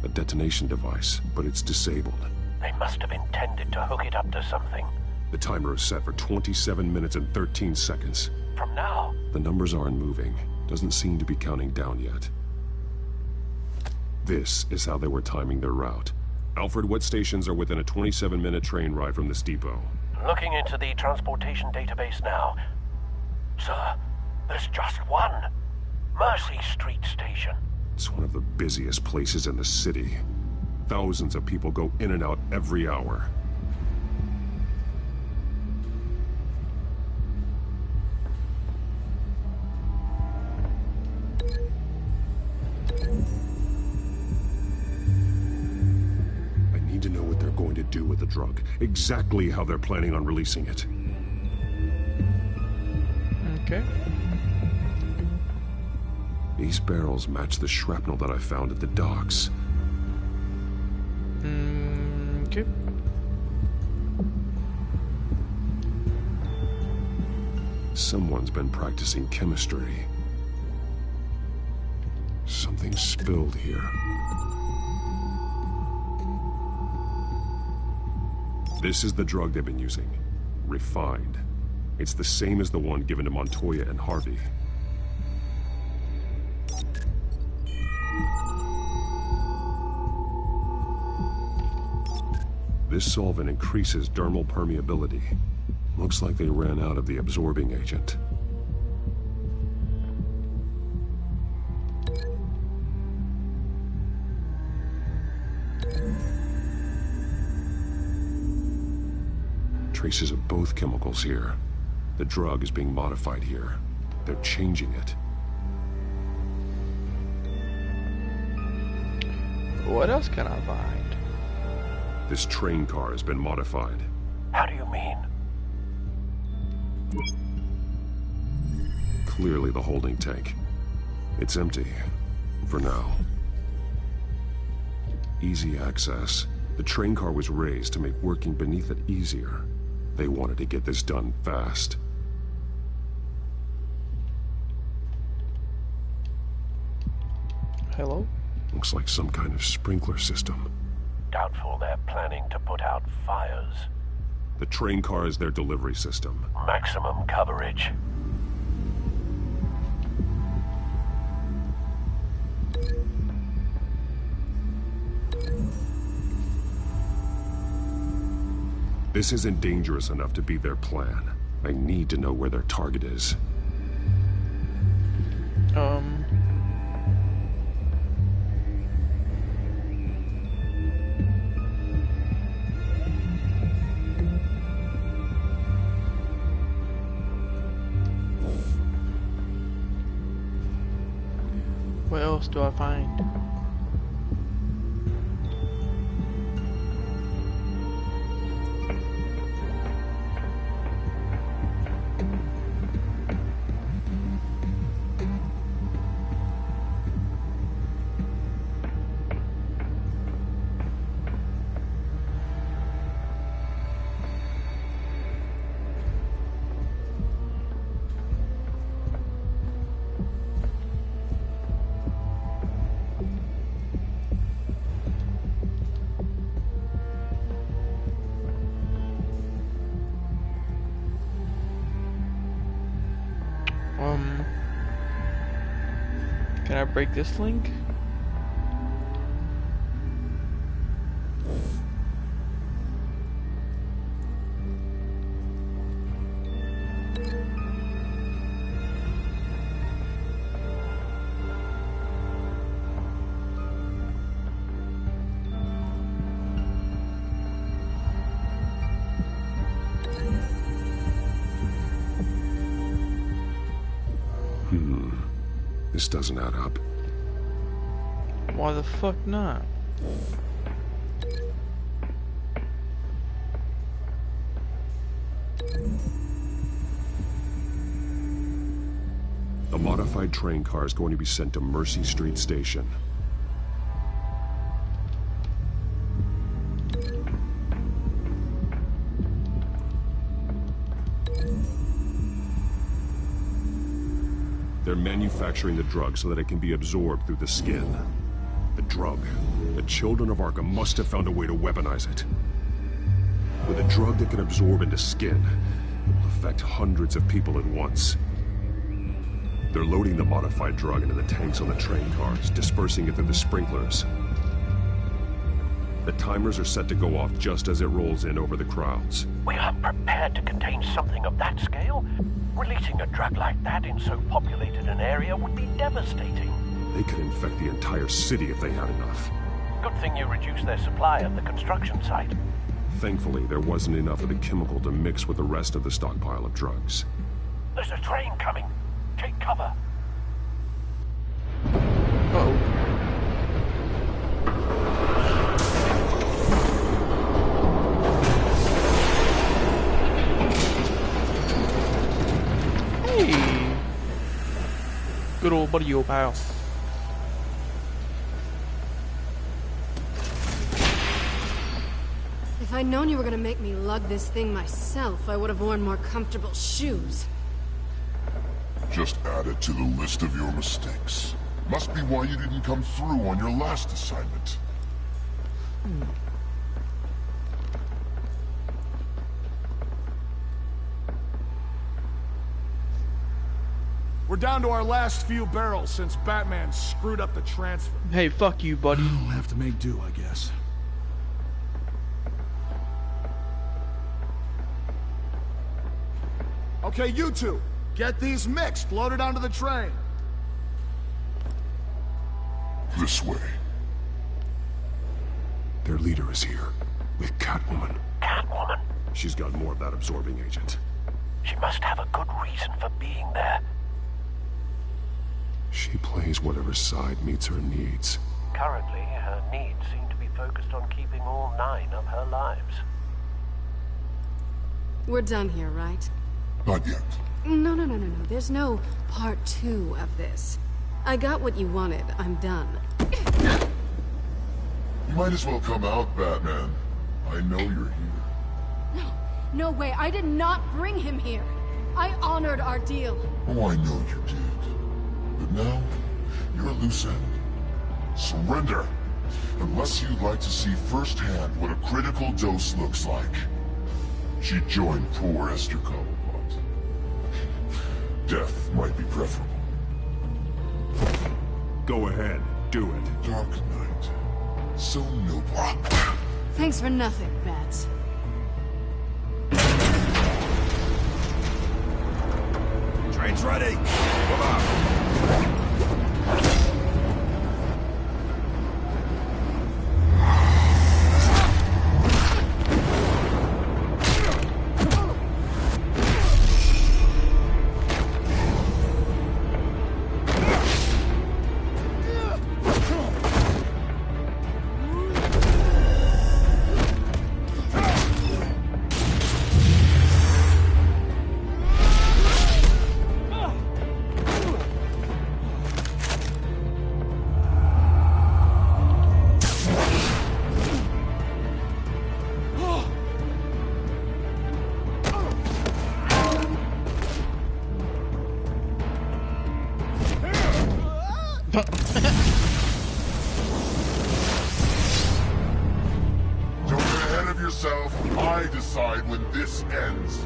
A detonation device, but it's disabled. They must have intended to hook it up to something. The timer is set for 27 minutes and 13 seconds. From now? The numbers aren't moving. Doesn't seem to be counting down yet. This is how they were timing their route. Alfred, what stations are within a 27-minute train ride from this depot? Looking into the transportation database now. Sir, there's just one. Mercy Street Station. It's one of the busiest places in the city. Thousands of people go in and out every hour. I need to know what they're going to do with the drug. Exactly how they're planning on releasing it. Okay. These barrels match the shrapnel that I found at the docks. Okay. Someone's been practicing chemistry. Something spilled here. This is the drug they've been using. Refined. It's the same as the one given to Montoya and Harvey. This solvent increases dermal permeability. Looks like they ran out of the absorbing agent. Traces of both chemicals here. The drug is being modified here. They're changing it. What else can I find? This train car has been modified. How do you mean? Clearly the holding tank. It's empty. For now. Easy access. The train car was raised to make working beneath it easier. They wanted to get this done fast. Hello? Looks like some kind of sprinkler system. Doubtful they're planning to put out fires. The train car is their delivery system. Maximum coverage. This isn't dangerous enough to be their plan. I need to know where their target is. What else do I find? Can I break this link? This doesn't add up. Why the fuck not? A modified train car is going to be sent to Mercy Street Station. They're manufacturing the drug so that it can be absorbed through the skin. The drug. The children of Arkham must have found a way to weaponize it. With a drug that can absorb into skin, it will affect hundreds of people at once. They're loading the modified drug into the tanks on the train cars, dispersing it through the sprinklers. The timers are set to go off just as it rolls in over the crowds. We aren't prepared to contain something of that scale. Releasing a drug like that in so populated an area would be devastating. They could infect the entire city if they had enough. Good thing you reduced their supply at the construction site. Thankfully, there wasn't enough of the chemical to mix with the rest of the stockpile of drugs. There's a train coming. Take cover. Uh-oh. Hey! Good old buddy, old pal. If I'd known you were gonna make me lug this thing myself, I would have worn more comfortable shoes. Just add it to the list of your mistakes. Must be why you didn't come through on your last assignment. We're down to our last few barrels since Batman screwed up the transfer. Hey, fuck you, buddy. We'll have to make do, I guess. Okay, you two, get these mixed, loaded onto the train. This way. Their leader is here, with Catwoman. Catwoman? She's got more of that absorbing agent. She must have a good reason for being there. She plays whatever side meets her needs. Currently, her needs seem to be focused on keeping all 9 of her lives. We're done here, right? Not yet. No. There's no part 2 of this. I got what you wanted. I'm done. You might as well come out, Batman. I know you're here. No way. I did not bring him here. I honored our deal. Oh, I know you did. But now, you're a loose end. Surrender! Unless you'd like to see firsthand what a critical dose looks like. She joined poor Esther Cobblepot. Death might be preferable. Go ahead, do it. Dark Knight. So noble. Thanks for nothing, Bats. Train's ready! Come on! Don't get ahead of yourself. I decide when this ends.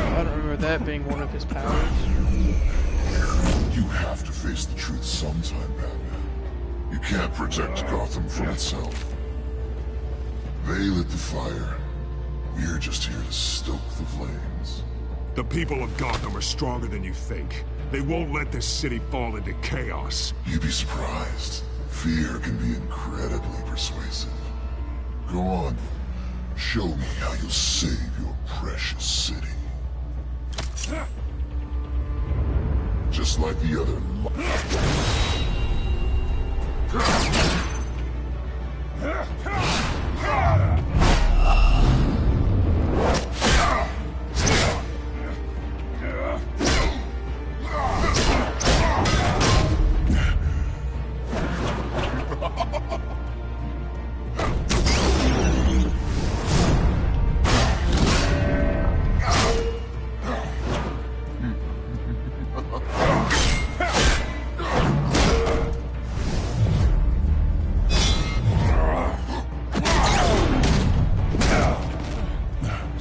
I don't remember that being one of his powers. You have to face the truth sometime, Batman. You can't protect Gotham from itself. They lit the fire. We're just here to stoke the flames. The people of Gotham are stronger than you think. They won't let this city fall into chaos. You'd be surprised. Fear can be incredibly persuasive. Go on. Show me how you'll save your precious city. Just like the other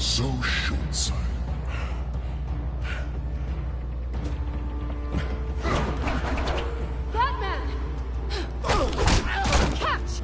So short-sighted. Batman! Catch!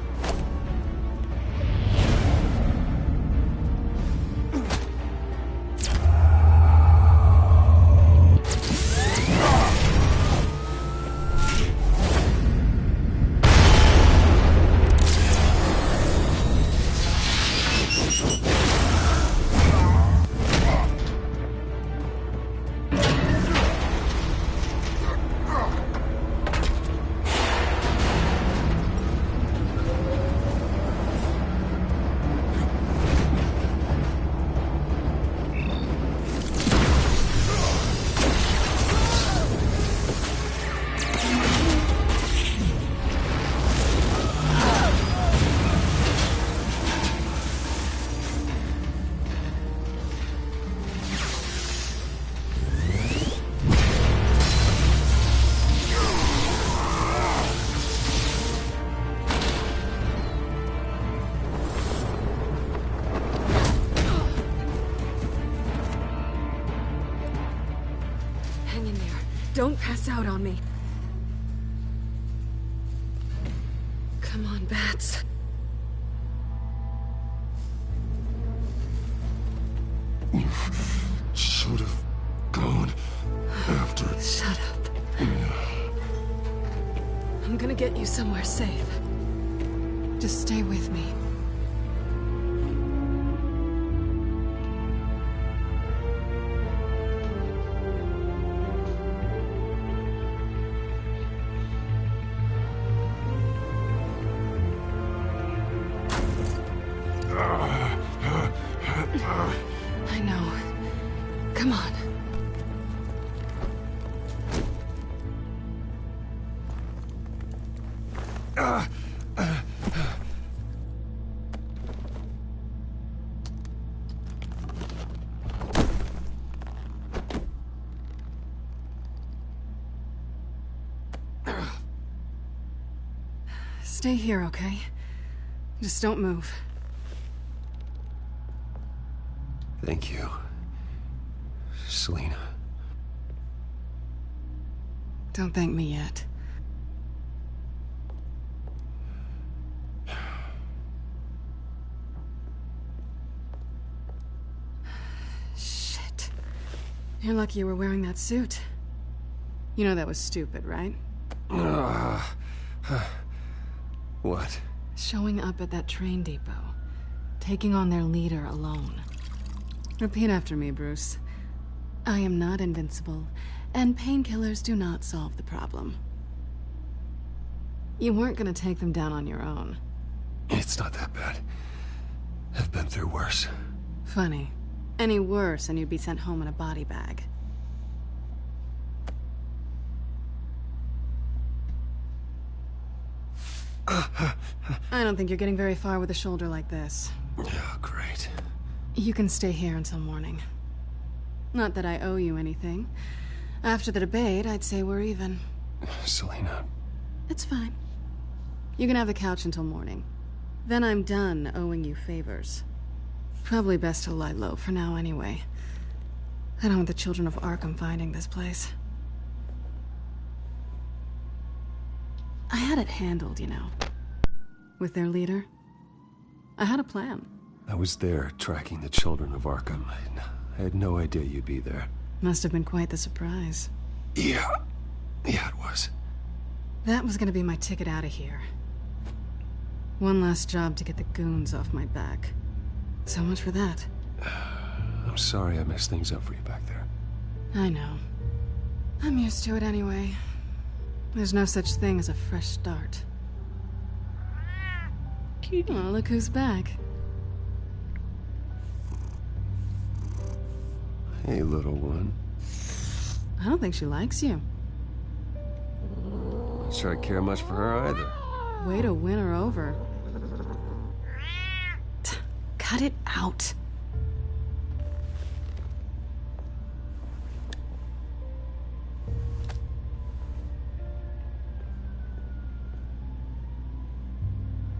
Hang in there. Don't pass out on me. Come on, Bats. You should have gone after it. Shut up. I'm gonna get you somewhere safe. Just stay with me. I know. Come on. Stay here, okay? Just don't move. Thank you, Selina. Don't thank me yet. Shit. You're lucky you were wearing that suit. You know that was stupid, right? What? Showing up at that train depot. Taking on their leader alone. Repeat after me, Bruce. I am not invincible, and painkillers do not solve the problem. You weren't gonna take them down on your own. It's not that bad. I've been through worse. Funny. Any worse and you'd be sent home in a body bag. I don't think you're getting very far with a shoulder like this. Oh, great. You can stay here until morning. Not that I owe you anything. After the debate, I'd say we're even. Selina. It's fine. You can have the couch until morning. Then I'm done owing you favors. Probably best to lie low for now anyway. I don't want the children of Arkham finding this place. I had it handled, you know. With their leader. I had a plan. I was there tracking the children of Arkham. I had no idea you'd be there. Must have been quite the surprise. Yeah, it was. That was gonna be my ticket out of here. One last job to get the goons off my back. So much for that. I'm sorry I messed things up for you back there. I know. I'm used to it anyway. There's no such thing as a fresh start. Oh, look who's back. Hey, little one. I don't think she likes you. Not sure I care much for her either. Way to win her over. Cut it out.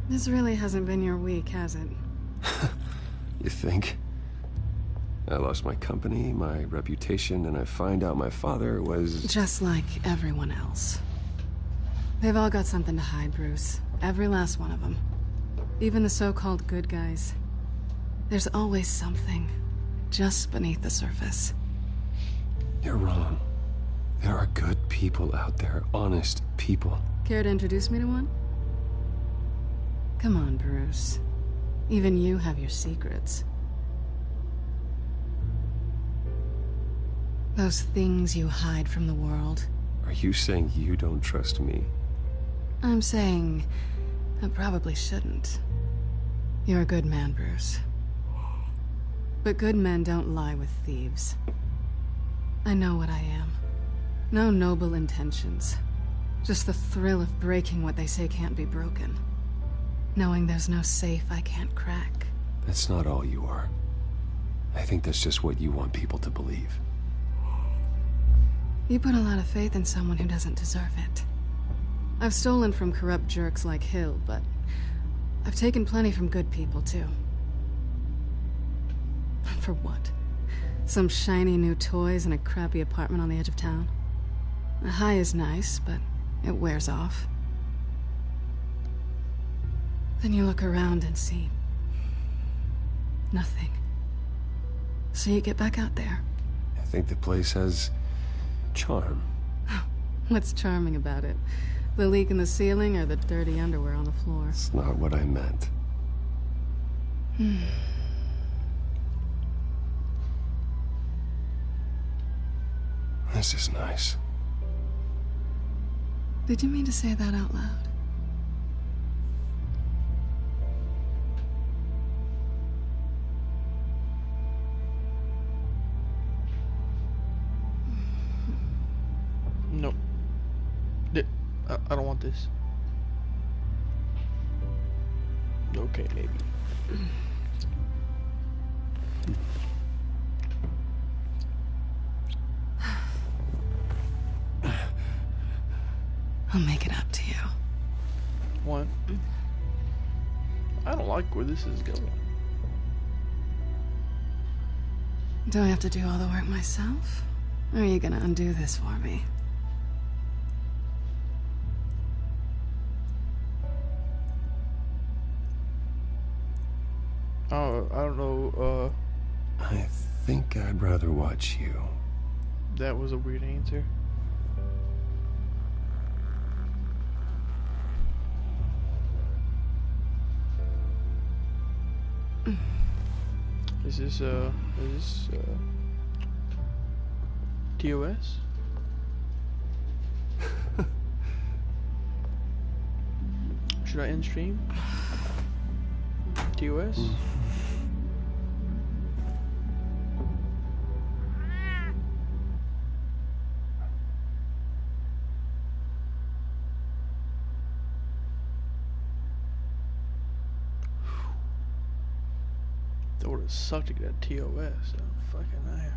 This really hasn't been your week, has it? You think? I lost my company, my reputation, and I find out my father was... Just like everyone else. They've all got something to hide, Bruce. Every last one of them. Even the so-called good guys. There's always something just beneath the surface. You're wrong. There are good people out there, honest people. Care to introduce me to one? Come on, Bruce. Even you have your secrets. Those things you hide from the world. Are you saying you don't trust me? I'm saying I probably shouldn't. You're a good man, Bruce. But good men don't lie with thieves. I know what I am. No noble intentions. Just the thrill of breaking what they say can't be broken. Knowing there's no safe I can't crack. That's not all you are. I think that's just what you want people to believe. You put a lot of faith in someone who doesn't deserve it. I've stolen from corrupt jerks like Hill, but I've taken plenty from good people, too. For what? Some shiny new toys and a crappy apartment on the edge of town? The high is nice, but it wears off. Then you look around and see nothing. So you get back out there. I think the place has charm. What's charming about it? The leak in the ceiling or the dirty underwear on the floor? It's not what I meant. This is nice. Did you mean to say that out loud? No. I don't want this. Okay, maybe. I'll make it up to you. What? I don't like where this is going. Do I have to do all the work myself? Or are you gonna undo this for me? Oh, I don't know, I think I'd rather watch you. That was a weird answer. Is this TOS? Should I end stream? TOS? That would have sucked to get a TOS. Oh, fucking hell.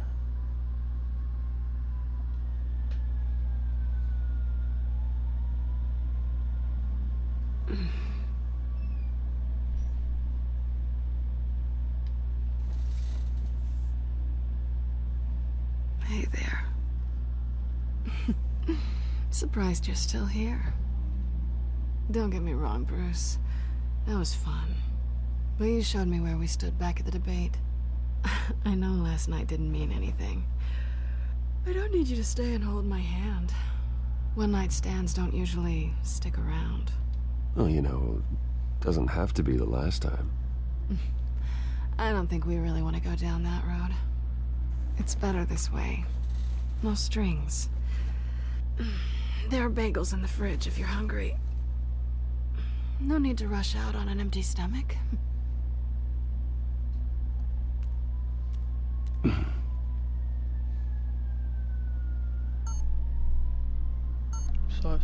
Hey there. Surprised you're still here. Don't get me wrong, Bruce. That was fun. But you showed me where we stood back at the debate. I know last night didn't mean anything. I don't need you to stay and hold my hand. One-night stands don't usually stick around. Well, you know, doesn't have to be the last time. I don't think we really want to go down that road. It's better this way. No strings. There are bagels in the fridge if you're hungry. No need to rush out on an empty stomach. Sus.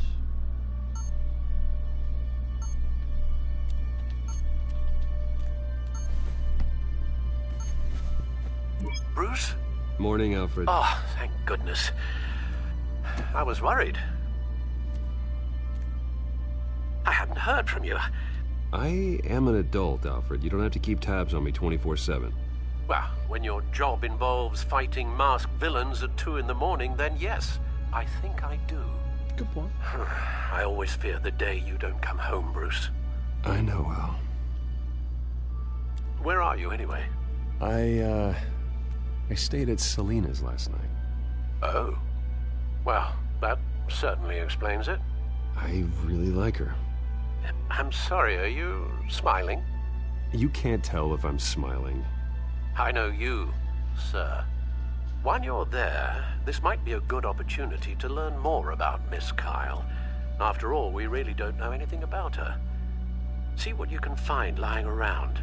Bruce? Morning, Alfred. Oh, thank goodness. I was worried. I hadn't heard from you. I am an adult, Alfred. You don't have to keep tabs on me 24/7. Well, when your job involves fighting masked villains at 2 in the morning, then yes, I think I do. Good point. I always fear the day you don't come home, Bruce. I know, Al. Where are you, anyway? I stayed at Selina's last night. Oh. Well, that certainly explains it. I really like her. I'm sorry, are you smiling? You can't tell if I'm smiling. I know you, sir. While you're there, this might be a good opportunity to learn more about Miss Kyle. After all, we really don't know anything about her. See what you can find lying around.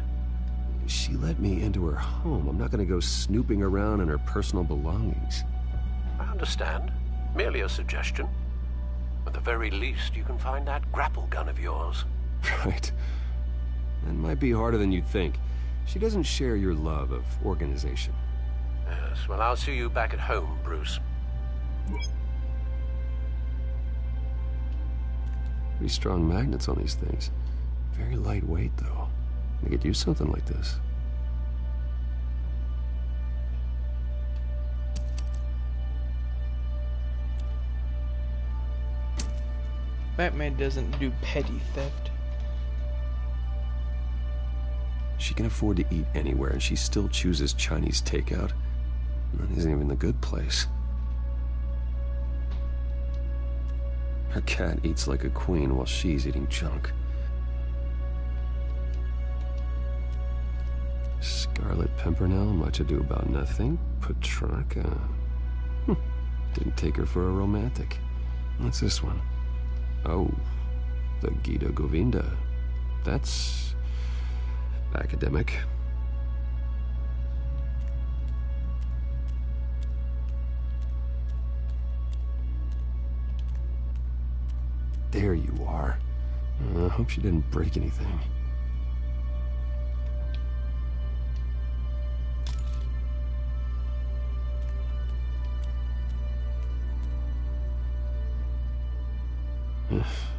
She let me into her home. I'm not going to go snooping around in her personal belongings. I understand. Merely a suggestion. At the very least, you can find that grapple gun of yours. Right. That might be harder than you'd think. She doesn't share your love of organization. Yes, well, I'll see you back at home, Bruce. Pretty strong magnets on these things. Very lightweight, though. I could use something like this. Batman doesn't do petty theft. She can afford to eat anywhere, and she still chooses Chinese takeout. That isn't even the good place. Her cat eats like a queen while she's eating junk. Scarlet Pimpernel, much ado about nothing. Petrarca. Didn't take her for a romantic. What's this one? Oh, the Gita Govinda. That's academic. There you are. I hope she didn't break anything.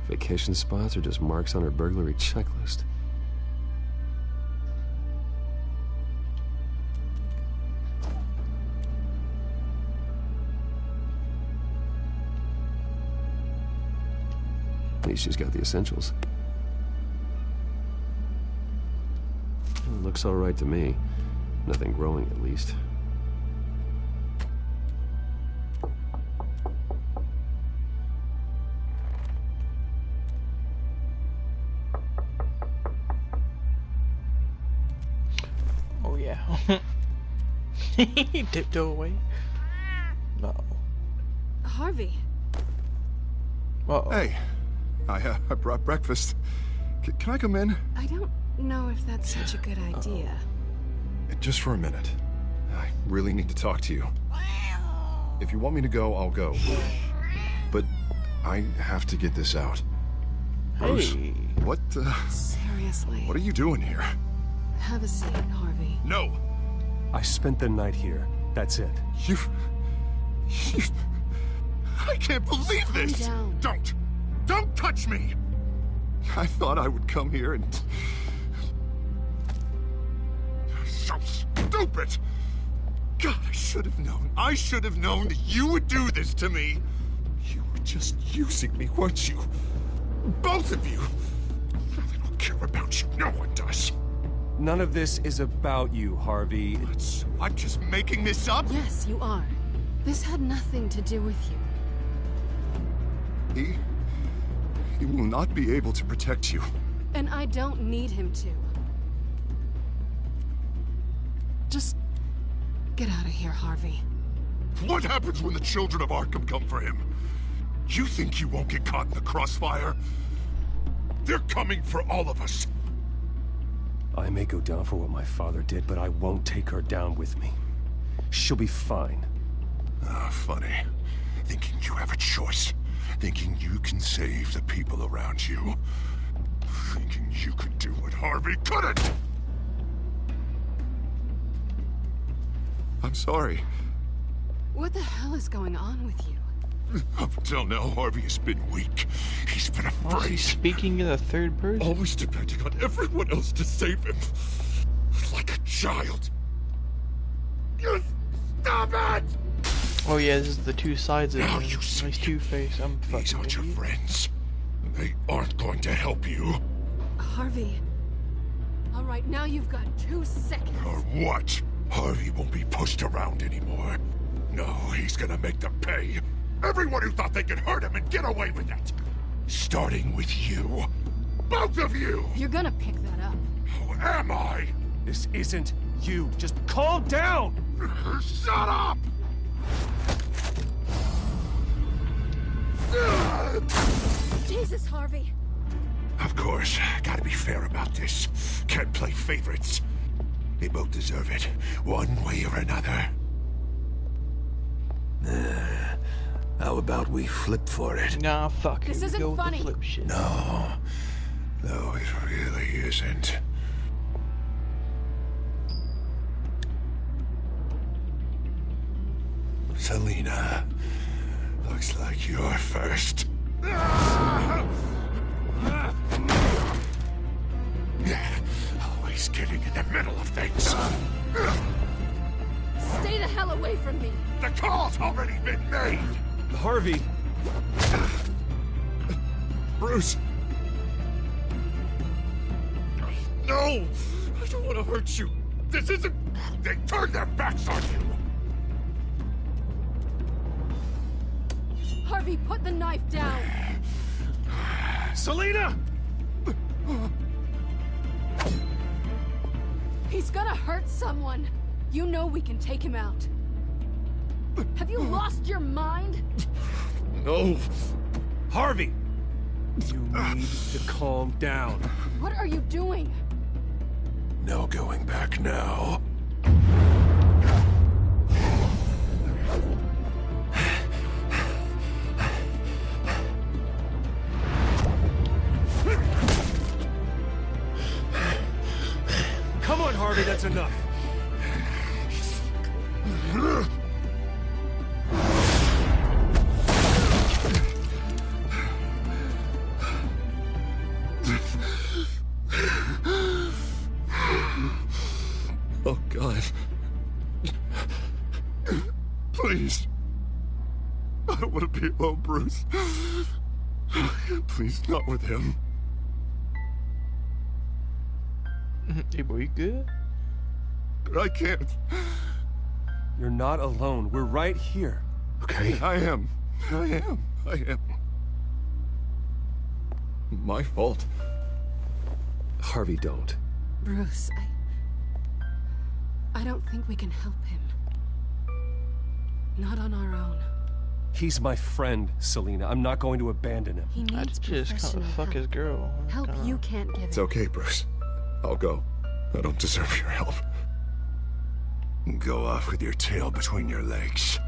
Vacation spots are just marks on her burglary checklist. At least she's got the essentials. It looks all right to me. Nothing growing, at least. Oh yeah. He tiptoed away. No. Harvey. Uh-oh. Hey, I brought breakfast. Can I come in? I don't know if that's such a good idea. Just for a minute. I really need to talk to you. If you want me to go, I'll go. But I have to get this out. Bruce, Hey. what, Seriously. what are you doing here? Have a seat, Harvey. No! I spent the night here. That's it. You... I can't believe this! Calm down. Don't touch me! I thought I would come here and... So stupid! God, I should have known. I should have known that you would do this to me. You were just using me, weren't you? Both of you. I don't care about you. No one does. None of this is about you, Harvey. So I'm just making this up? Yes, you are. This had nothing to do with you. He will not be able to protect you. And I don't need him to. Just get out of here, Harvey. What happens when the children of Arkham come for him? You think you won't get caught in the crossfire? They're coming for all of us. I may go down for what my father did, but I won't take her down with me. She'll be fine. Ah, funny. Thinking you have a choice. Thinking you can save the people around you. Thinking you could do what Harvey couldn't! I'm sorry. What the hell is going on with you? Up until now, Harvey has been weak. He's been afraid. He's speaking in the third person. Always depending on everyone else to save him. Like a child. Stop it! Oh yeah, this is the two sides of him. He's Two-Face. I'm fucking These aren't your idiot. friends. They aren't going to help you. Harvey. All right, now you've got 2 seconds. Or what? Harvey won't be pushed around anymore. No, he's gonna make them pay. Everyone who thought they could hurt him and get away with it. Starting with you. Both of you! You're gonna pick that up. Who am I? This isn't you. Just calm down! Shut up! Jesus, Harvey. Of course, gotta be fair about this. Can't play favorites. They both deserve it, one way or another. How about we flip for it? Nah, fuck it. This isn't Go with the funny. flip shit. No, it really isn't. Selina, looks like you're first. Always getting in the middle of things. Stay the hell away from me. The call's already been made. Harvey! Bruce! No! I don't want to hurt you. This isn't... They turned their backs on you. Harvey, put the knife down. Selina! He's gonna hurt someone. You know we can take him out. Have you lost your mind? No. Harvey! You need to calm down. What are you doing? No going back now. Come on, Harvey, that's enough. Oh, God. Please. I don't want to be alone, Bruce. Please, not with him. Hey, boy, you good? But I can't. You're not alone. We're right here. Okay, I am. My fault. Harvey, don't. Bruce, I don't think we can help him. Not on our own. He's my friend, Selina. I'm not going to abandon him. He needs just professional kinda fuck his help. girl. Help Kinda. you can't give It's him. okay, Bruce. I'll go. I don't deserve your help. Go off with your tail between your legs.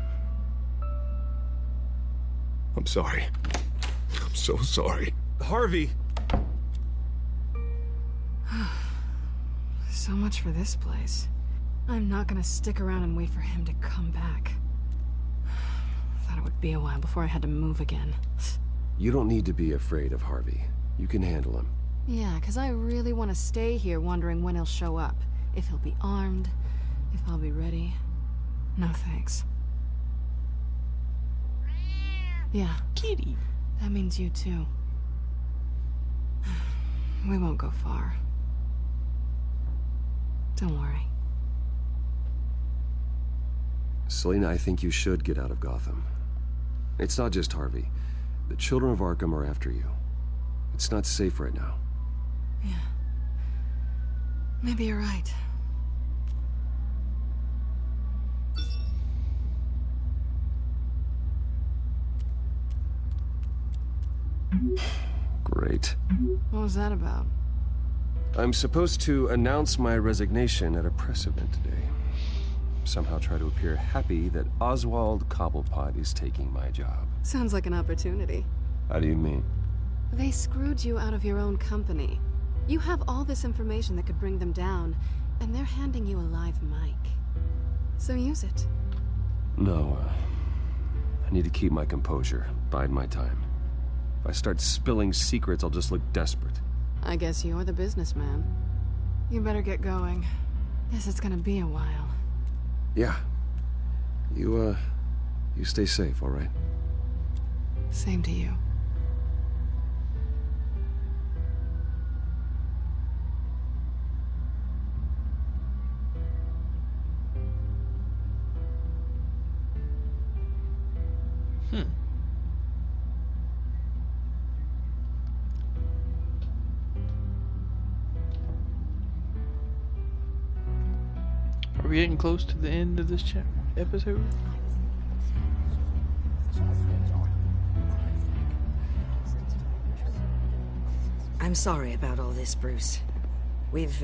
I'm sorry. I'm so sorry. Harvey! So much for this place. I'm not gonna stick around and wait for him to come back. Thought it would be a while before I had to move again. You don't need to be afraid of Harvey. You can handle him. Yeah, because I really want to stay here wondering when he'll show up. If he'll be armed, if I'll be ready. No thanks. Yeah. Kitty. That means you too. We won't go far. Don't worry. Selina, I think you should get out of Gotham. It's not just Harvey. The children of Arkham are after you. It's not safe right now. Yeah. Maybe you're right. Great. What was that about? I'm supposed to announce my resignation at a press event today. Somehow try to appear happy that Oswald Cobblepot is taking my job. Sounds like an opportunity. How do you mean? They screwed you out of your own company. You have all this information that could bring them down, and they're handing you a live mic. So use it. No, I need to keep my composure, bide my time. If I start spilling secrets, I'll just look desperate. I guess you're the businessman. You better get going. Guess it's gonna be a while. Yeah. You stay safe, all right? Same to you. Are we getting close to the end of this episode? I'm sorry about all this, Bruce. We've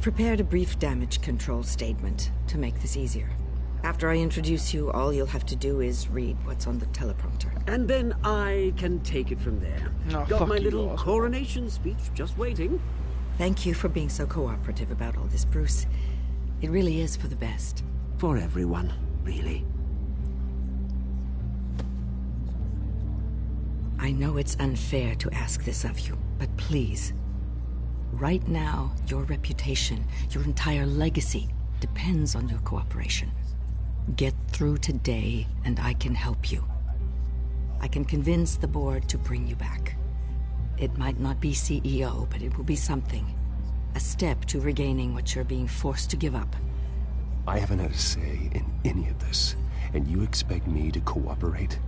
prepared a brief damage control statement to make this easier. After I introduce you, all you'll have to do is read what's on the teleprompter. And then I can take it from there. Oh, Got my you, little Oswald. coronation speech just waiting. Thank you for being so cooperative about all this, Bruce. It really is for the best. For everyone, really. I know it's unfair to ask this of you, but please. Right now, your reputation, your entire legacy, depends on your cooperation. Get through today, and I can help you. I can convince the board to bring you back. It might not be CEO, but it will be something. A step to regaining what you're being forced to give up. I haven't had a say in any of this, and you expect me to cooperate?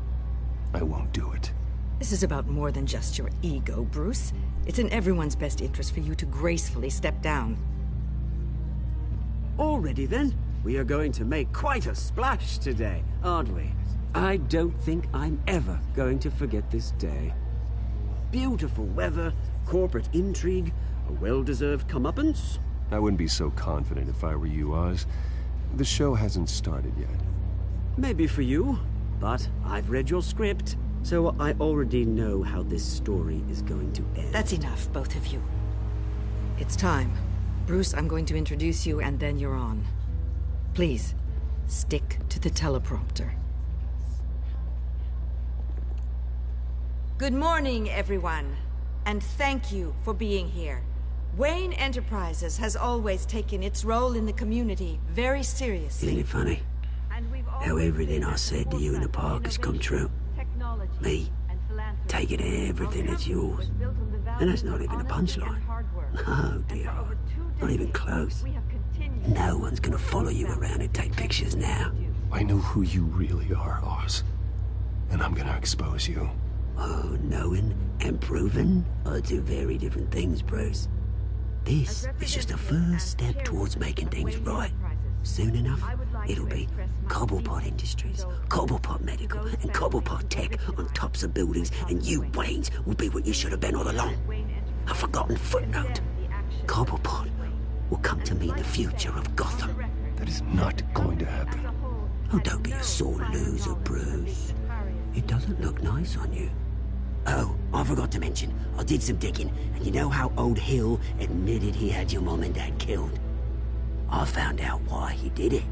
I won't do it. This is about more than just your ego, Bruce. It's in everyone's best interest for you to gracefully step down. Already then, we are going to make quite a splash today, aren't we? I don't think I'm ever going to forget this day. Beautiful weather, corporate intrigue, a well-deserved comeuppance. I wouldn't be so confident if I were you, Oz. The show hasn't started yet. Maybe for you, but I've read your script, so I already know how this story is going to end. That's enough, both of you. It's time. Bruce, I'm going to introduce you, and then you're on. Please, stick to the teleprompter. Good morning, everyone, and thank you for being here. Wayne Enterprises has always taken its role in the community very seriously. Isn't it funny? How everything I said to you in the park has come true. Me, taking everything that's yours. And that's not even a punchline. No, dear heart. Not even close. No one's gonna follow you around and take pictures now. I know who you really are, Oz. And I'm gonna expose you. Oh, knowing and proving are two very different things, Bruce. This is just a first step towards making things right. Soon enough, it'll be Cobblepot Industries, Cobblepot Medical, and Cobblepot Tech on tops of buildings, and you, Waynes, will be what you should have been all along. A forgotten footnote. Cobblepot will come to mean the future of Gotham. That is not going to happen. Oh, don't be a sore loser, Bruce. It doesn't look nice on you. Oh, I forgot to mention, I did some digging, and you know how old Hill admitted he had your mom and dad killed? I found out why he did it.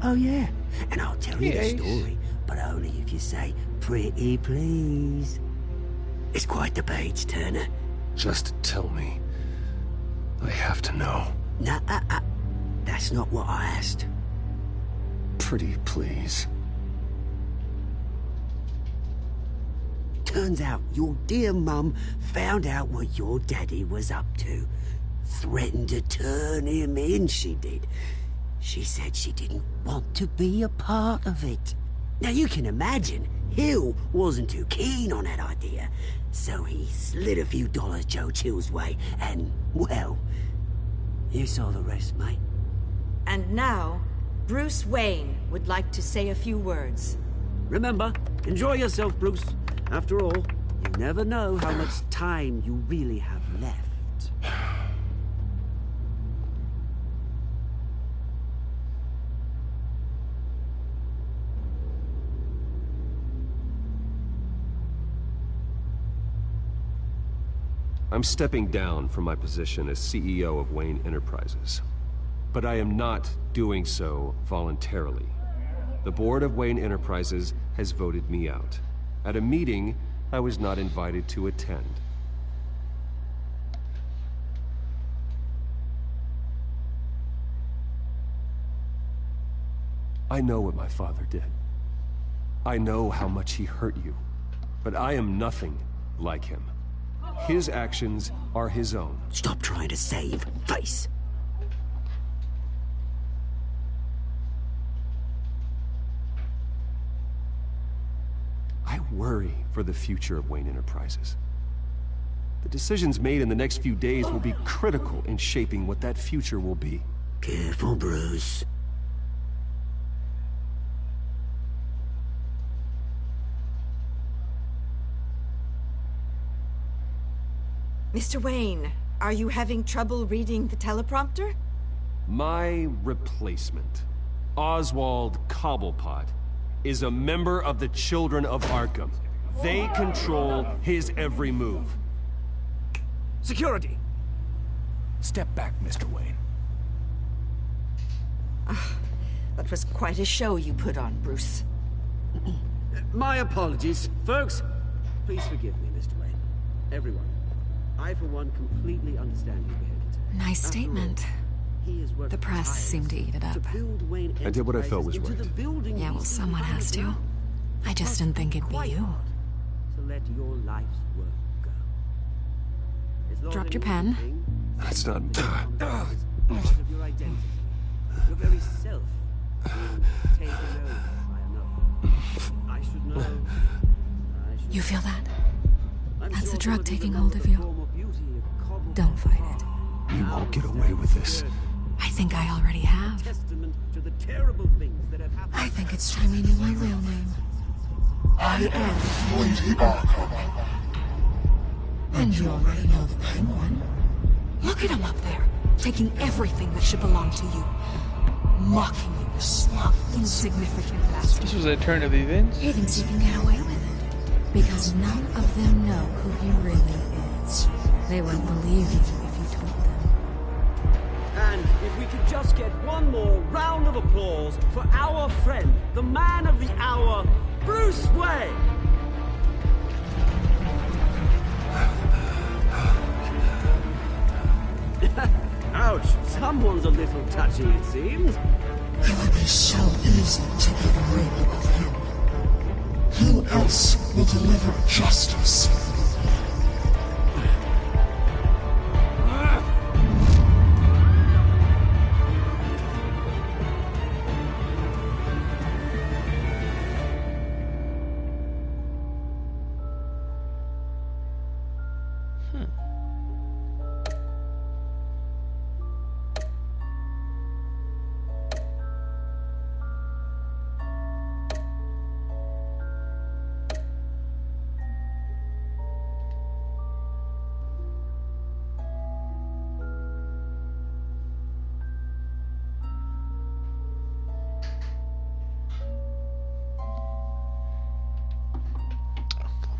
Oh, yeah. And I'll tell you the story, but only if you say, pretty please. It's quite the page, Turner. Just tell me. I have to know. Nah, that's not what I asked. Pretty please. Turns out your dear mum found out what your daddy was up to. Threatened to turn him in, she did. She said she didn't want to be a part of it. Now you can imagine, Hill wasn't too keen on that idea. So he slid a few dollars Joe Chill's way, and, well, you saw the rest, mate. And now, Bruce Wayne would like to say a few words. Remember, enjoy yourself, Bruce. After all, you never know how much time you really have left. I'm stepping down from my position as CEO of Wayne Enterprises. But I am not doing so voluntarily. The board of Wayne Enterprises has voted me out. At a meeting I was not invited to attend. I know what my father did. I know how much he hurt you. But I am nothing like him. His actions are his own. Stop trying to save face. I worry for the future of Wayne Enterprises. The decisions made in the next few days will be critical in shaping what that future will be. Careful, Bruce. Mr. Wayne, are you having trouble reading the teleprompter? My replacement, Oswald Cobblepot, is a member of the Children of Arkham. They control his every move. Security! Step back, Mr. Wayne. That was quite a show you put on, Bruce. My apologies. Folks, please forgive me, Mr. Wayne. Everyone. I, for one, completely understand your behavior. Nice statement. The press seemed to eat it up. I did what I felt was right. Yeah, well, someone has to. I just didn't think it'd be you. To let your life's work go. Dropped your pen. That's not... Of your identity. Your very self being taken over by another. I should know. You feel that? That's a drug taking hold of you. Don't fight it. You won't get away with this. I think I already have. I think it's time you knew my real name. I am Lady Arkham. And you already know the Penguin. Look at him up there, taking everything that should belong to you. Mocking you, you smug, insignificant bastard. This was a turn of events. He thinks he can get away with it. Because none of them know who he really is. They wouldn't believe you if you told them. And if we could just get one more round of applause for our friend, the man of the hour, Bruce Wayne! Ouch, someone's a little touchy, it seems. It would be so easy to get rid of him. Who else will deliver justice?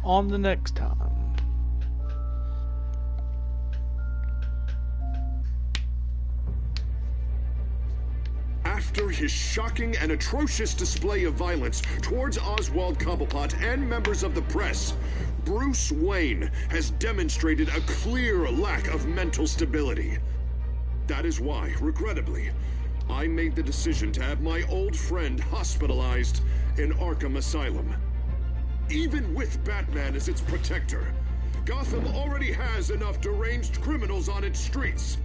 On the next time. After his shocking and atrocious display of violence towards Oswald Cobblepot and members of the press, Bruce Wayne has demonstrated a clear lack of mental stability. That is why, regrettably, I made the decision to have my old friend hospitalized in Arkham Asylum. Even with Batman as its protector, Gotham already has enough deranged criminals on its streets.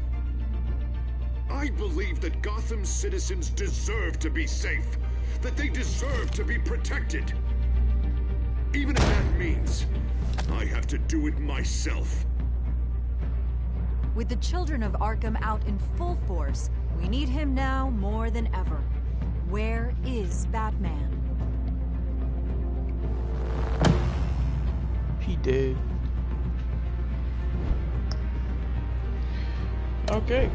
I believe that Gotham's citizens deserve to be safe, that they deserve to be protected. Even if that means I have to do it myself. With the Children of Arkham out in full force, we need him now more than ever. Where is Batman? He did. Okay.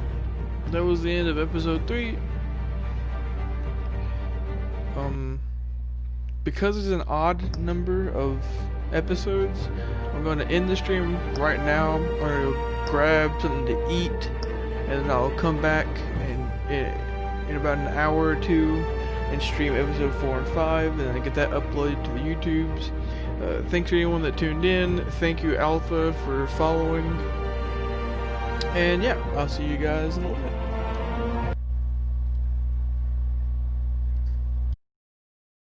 That was the end of episode 3. Because it's an odd number of episodes, I'm going to end the stream right now. I'm going to grab something to eat, and then I'll come back in about an hour or two and stream episode 4 and 5, and then I get that uploaded to the YouTubes. Thanks to anyone that tuned in. Thank you, Alpha, for following. And yeah, I'll see you guys in a little bit.